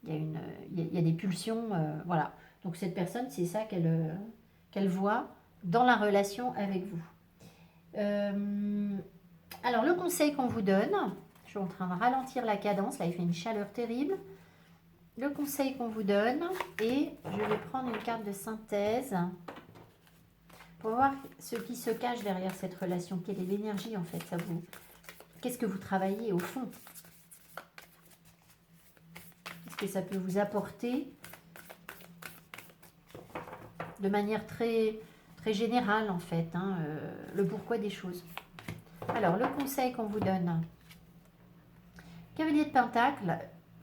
il y a des pulsions. Voilà. Donc, cette personne, c'est ça qu'elle voit dans la relation avec vous. Alors, le conseil qu'on vous donne, je suis en train de ralentir la cadence, là il fait une chaleur terrible. Le conseil qu'on vous donne, et je vais prendre une carte de synthèse pour voir ce qui se cache derrière cette relation. Quelle est l'énergie en fait, ça vous... Qu'est-ce que vous travaillez au fond? Qu'est-ce que ça peut vous apporter de manière très, très générale en fait, hein, le pourquoi des choses. Alors, le conseil qu'on vous donne. Cavalier de Pentacle.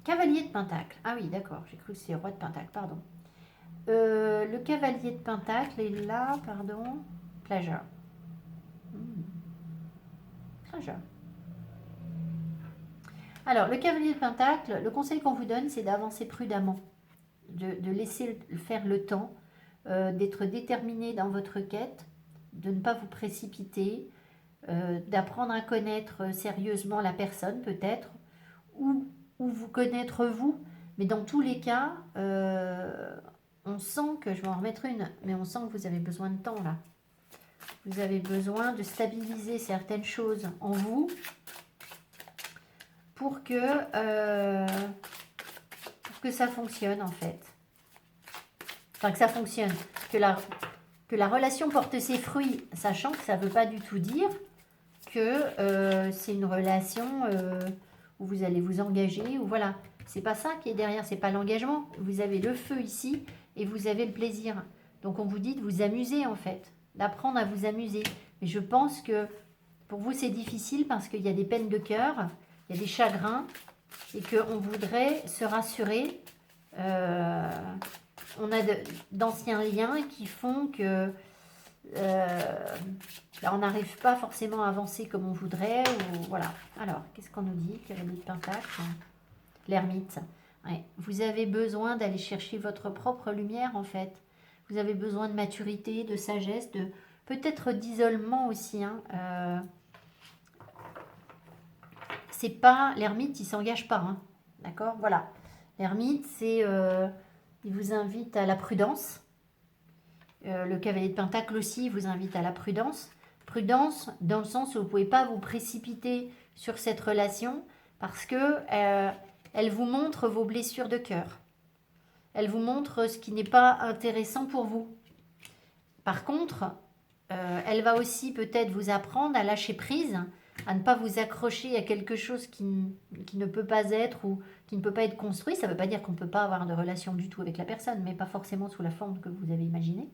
Cavalier de Pentacle. Ah oui, d'accord. J'ai cru que c'est Roi de Pentacle, pardon. Le Cavalier de Pentacle est là, pardon. Pleasure. Pleasure. Alors, le Cavalier de Pentacle, le conseil qu'on vous donne, c'est d'avancer prudemment. De laisser faire le temps, d'être déterminé dans votre quête, de ne pas vous précipiter, d'apprendre à connaître sérieusement la personne peut-être, ou vous connaître vous, mais dans tous les cas, on sent que, je vais en remettre une, mais on sent que vous avez besoin de temps là. Vous avez besoin de stabiliser certaines choses en vous pour que ça fonctionne en fait. Enfin, que ça fonctionne, que la relation porte ses fruits, sachant que ça ne veut pas du tout dire que c'est une relation où vous allez vous engager, ou voilà. C'est pas ça qui est derrière, c'est pas l'engagement. Vous avez le feu ici et vous avez le plaisir. Donc on vous dit de vous amuser en fait, d'apprendre à vous amuser. Mais je pense que pour vous c'est difficile parce qu'il y a des peines de cœur, il y a des chagrins et qu'on voudrait se rassurer. On a d'anciens liens qui font que là, on n'arrive pas forcément à avancer comme on voudrait. Ou, voilà. Alors, qu'est-ce qu'on nous dit? Cavalier de Pentacle. L'ermite. Ouais. Vous avez besoin d'aller chercher votre propre lumière, en fait. Vous avez besoin de maturité, de sagesse, de peut-être d'isolement aussi. Hein. C'est pas... L'ermite, il ne s'engage pas. Hein. D'accord? Voilà. L'ermite, c'est... il vous invite à la prudence. Le cavalier de Pentacle aussi vous invite à la prudence. Prudence dans le sens où vous ne pouvez pas vous précipiter sur cette relation parce que elle vous montre vos blessures de cœur. elle vous montre ce qui n'est pas intéressant pour vous. Par contre, elle va aussi peut-être vous apprendre à lâcher prise, à ne pas vous accrocher à quelque chose qui ne peut pas être ou qui ne peut pas être construit. Ça ne veut pas dire qu'on ne peut pas avoir de relation du tout avec la personne, mais pas forcément sous la forme que vous avez imaginée.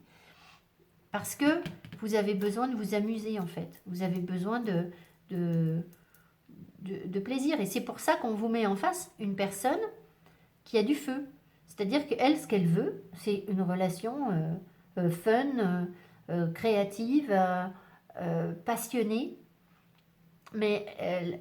Parce que vous avez besoin de vous amuser en fait. Vous avez besoin de plaisir. Et c'est pour ça qu'on vous met en face une personne qui a du feu. C'est-à-dire qu'elle, ce qu'elle veut, c'est une relation fun, créative, passionnée. Mais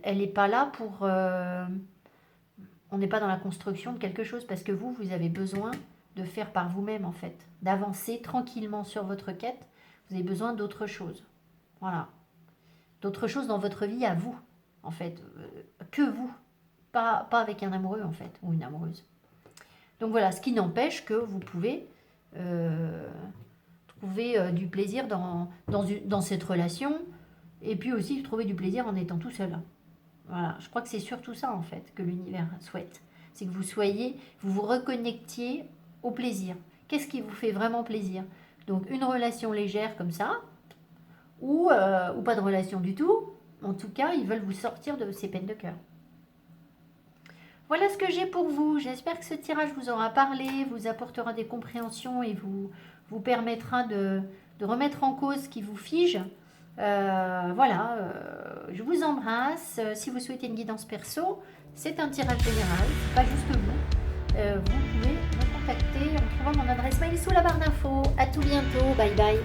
elle n'est pas là pour... on n'est pas dans la construction de quelque chose parce que vous avez besoin de faire par vous-même en fait, d'avancer tranquillement sur votre quête. Vous avez besoin d'autre chose. Voilà. D'autre chose dans votre vie à vous, en fait. Que vous. Pas avec un amoureux en fait, ou une amoureuse. Donc voilà, ce qui n'empêche que vous pouvez trouver du plaisir dans cette relation, et puis aussi trouver du plaisir en étant tout seul. Voilà, je crois que c'est surtout ça en fait que l'univers souhaite. C'est que vous vous reconnectiez au plaisir. Qu'est-ce qui vous fait vraiment plaisir? Donc une relation légère comme ça, ou pas de relation du tout. En tout cas, ils veulent vous sortir de ces peines de cœur. Voilà ce que j'ai pour vous. J'espère que ce tirage vous aura parlé, vous apportera des compréhensions et vous permettra de remettre en cause ce qui vous fige. Voilà, je vous embrasse. Si vous souhaitez une guidance perso, c'est un tirage général, pas juste vous. Vous pouvez me contacter en trouvant mon adresse mail sous la barre d'infos. À tout bientôt, bye bye.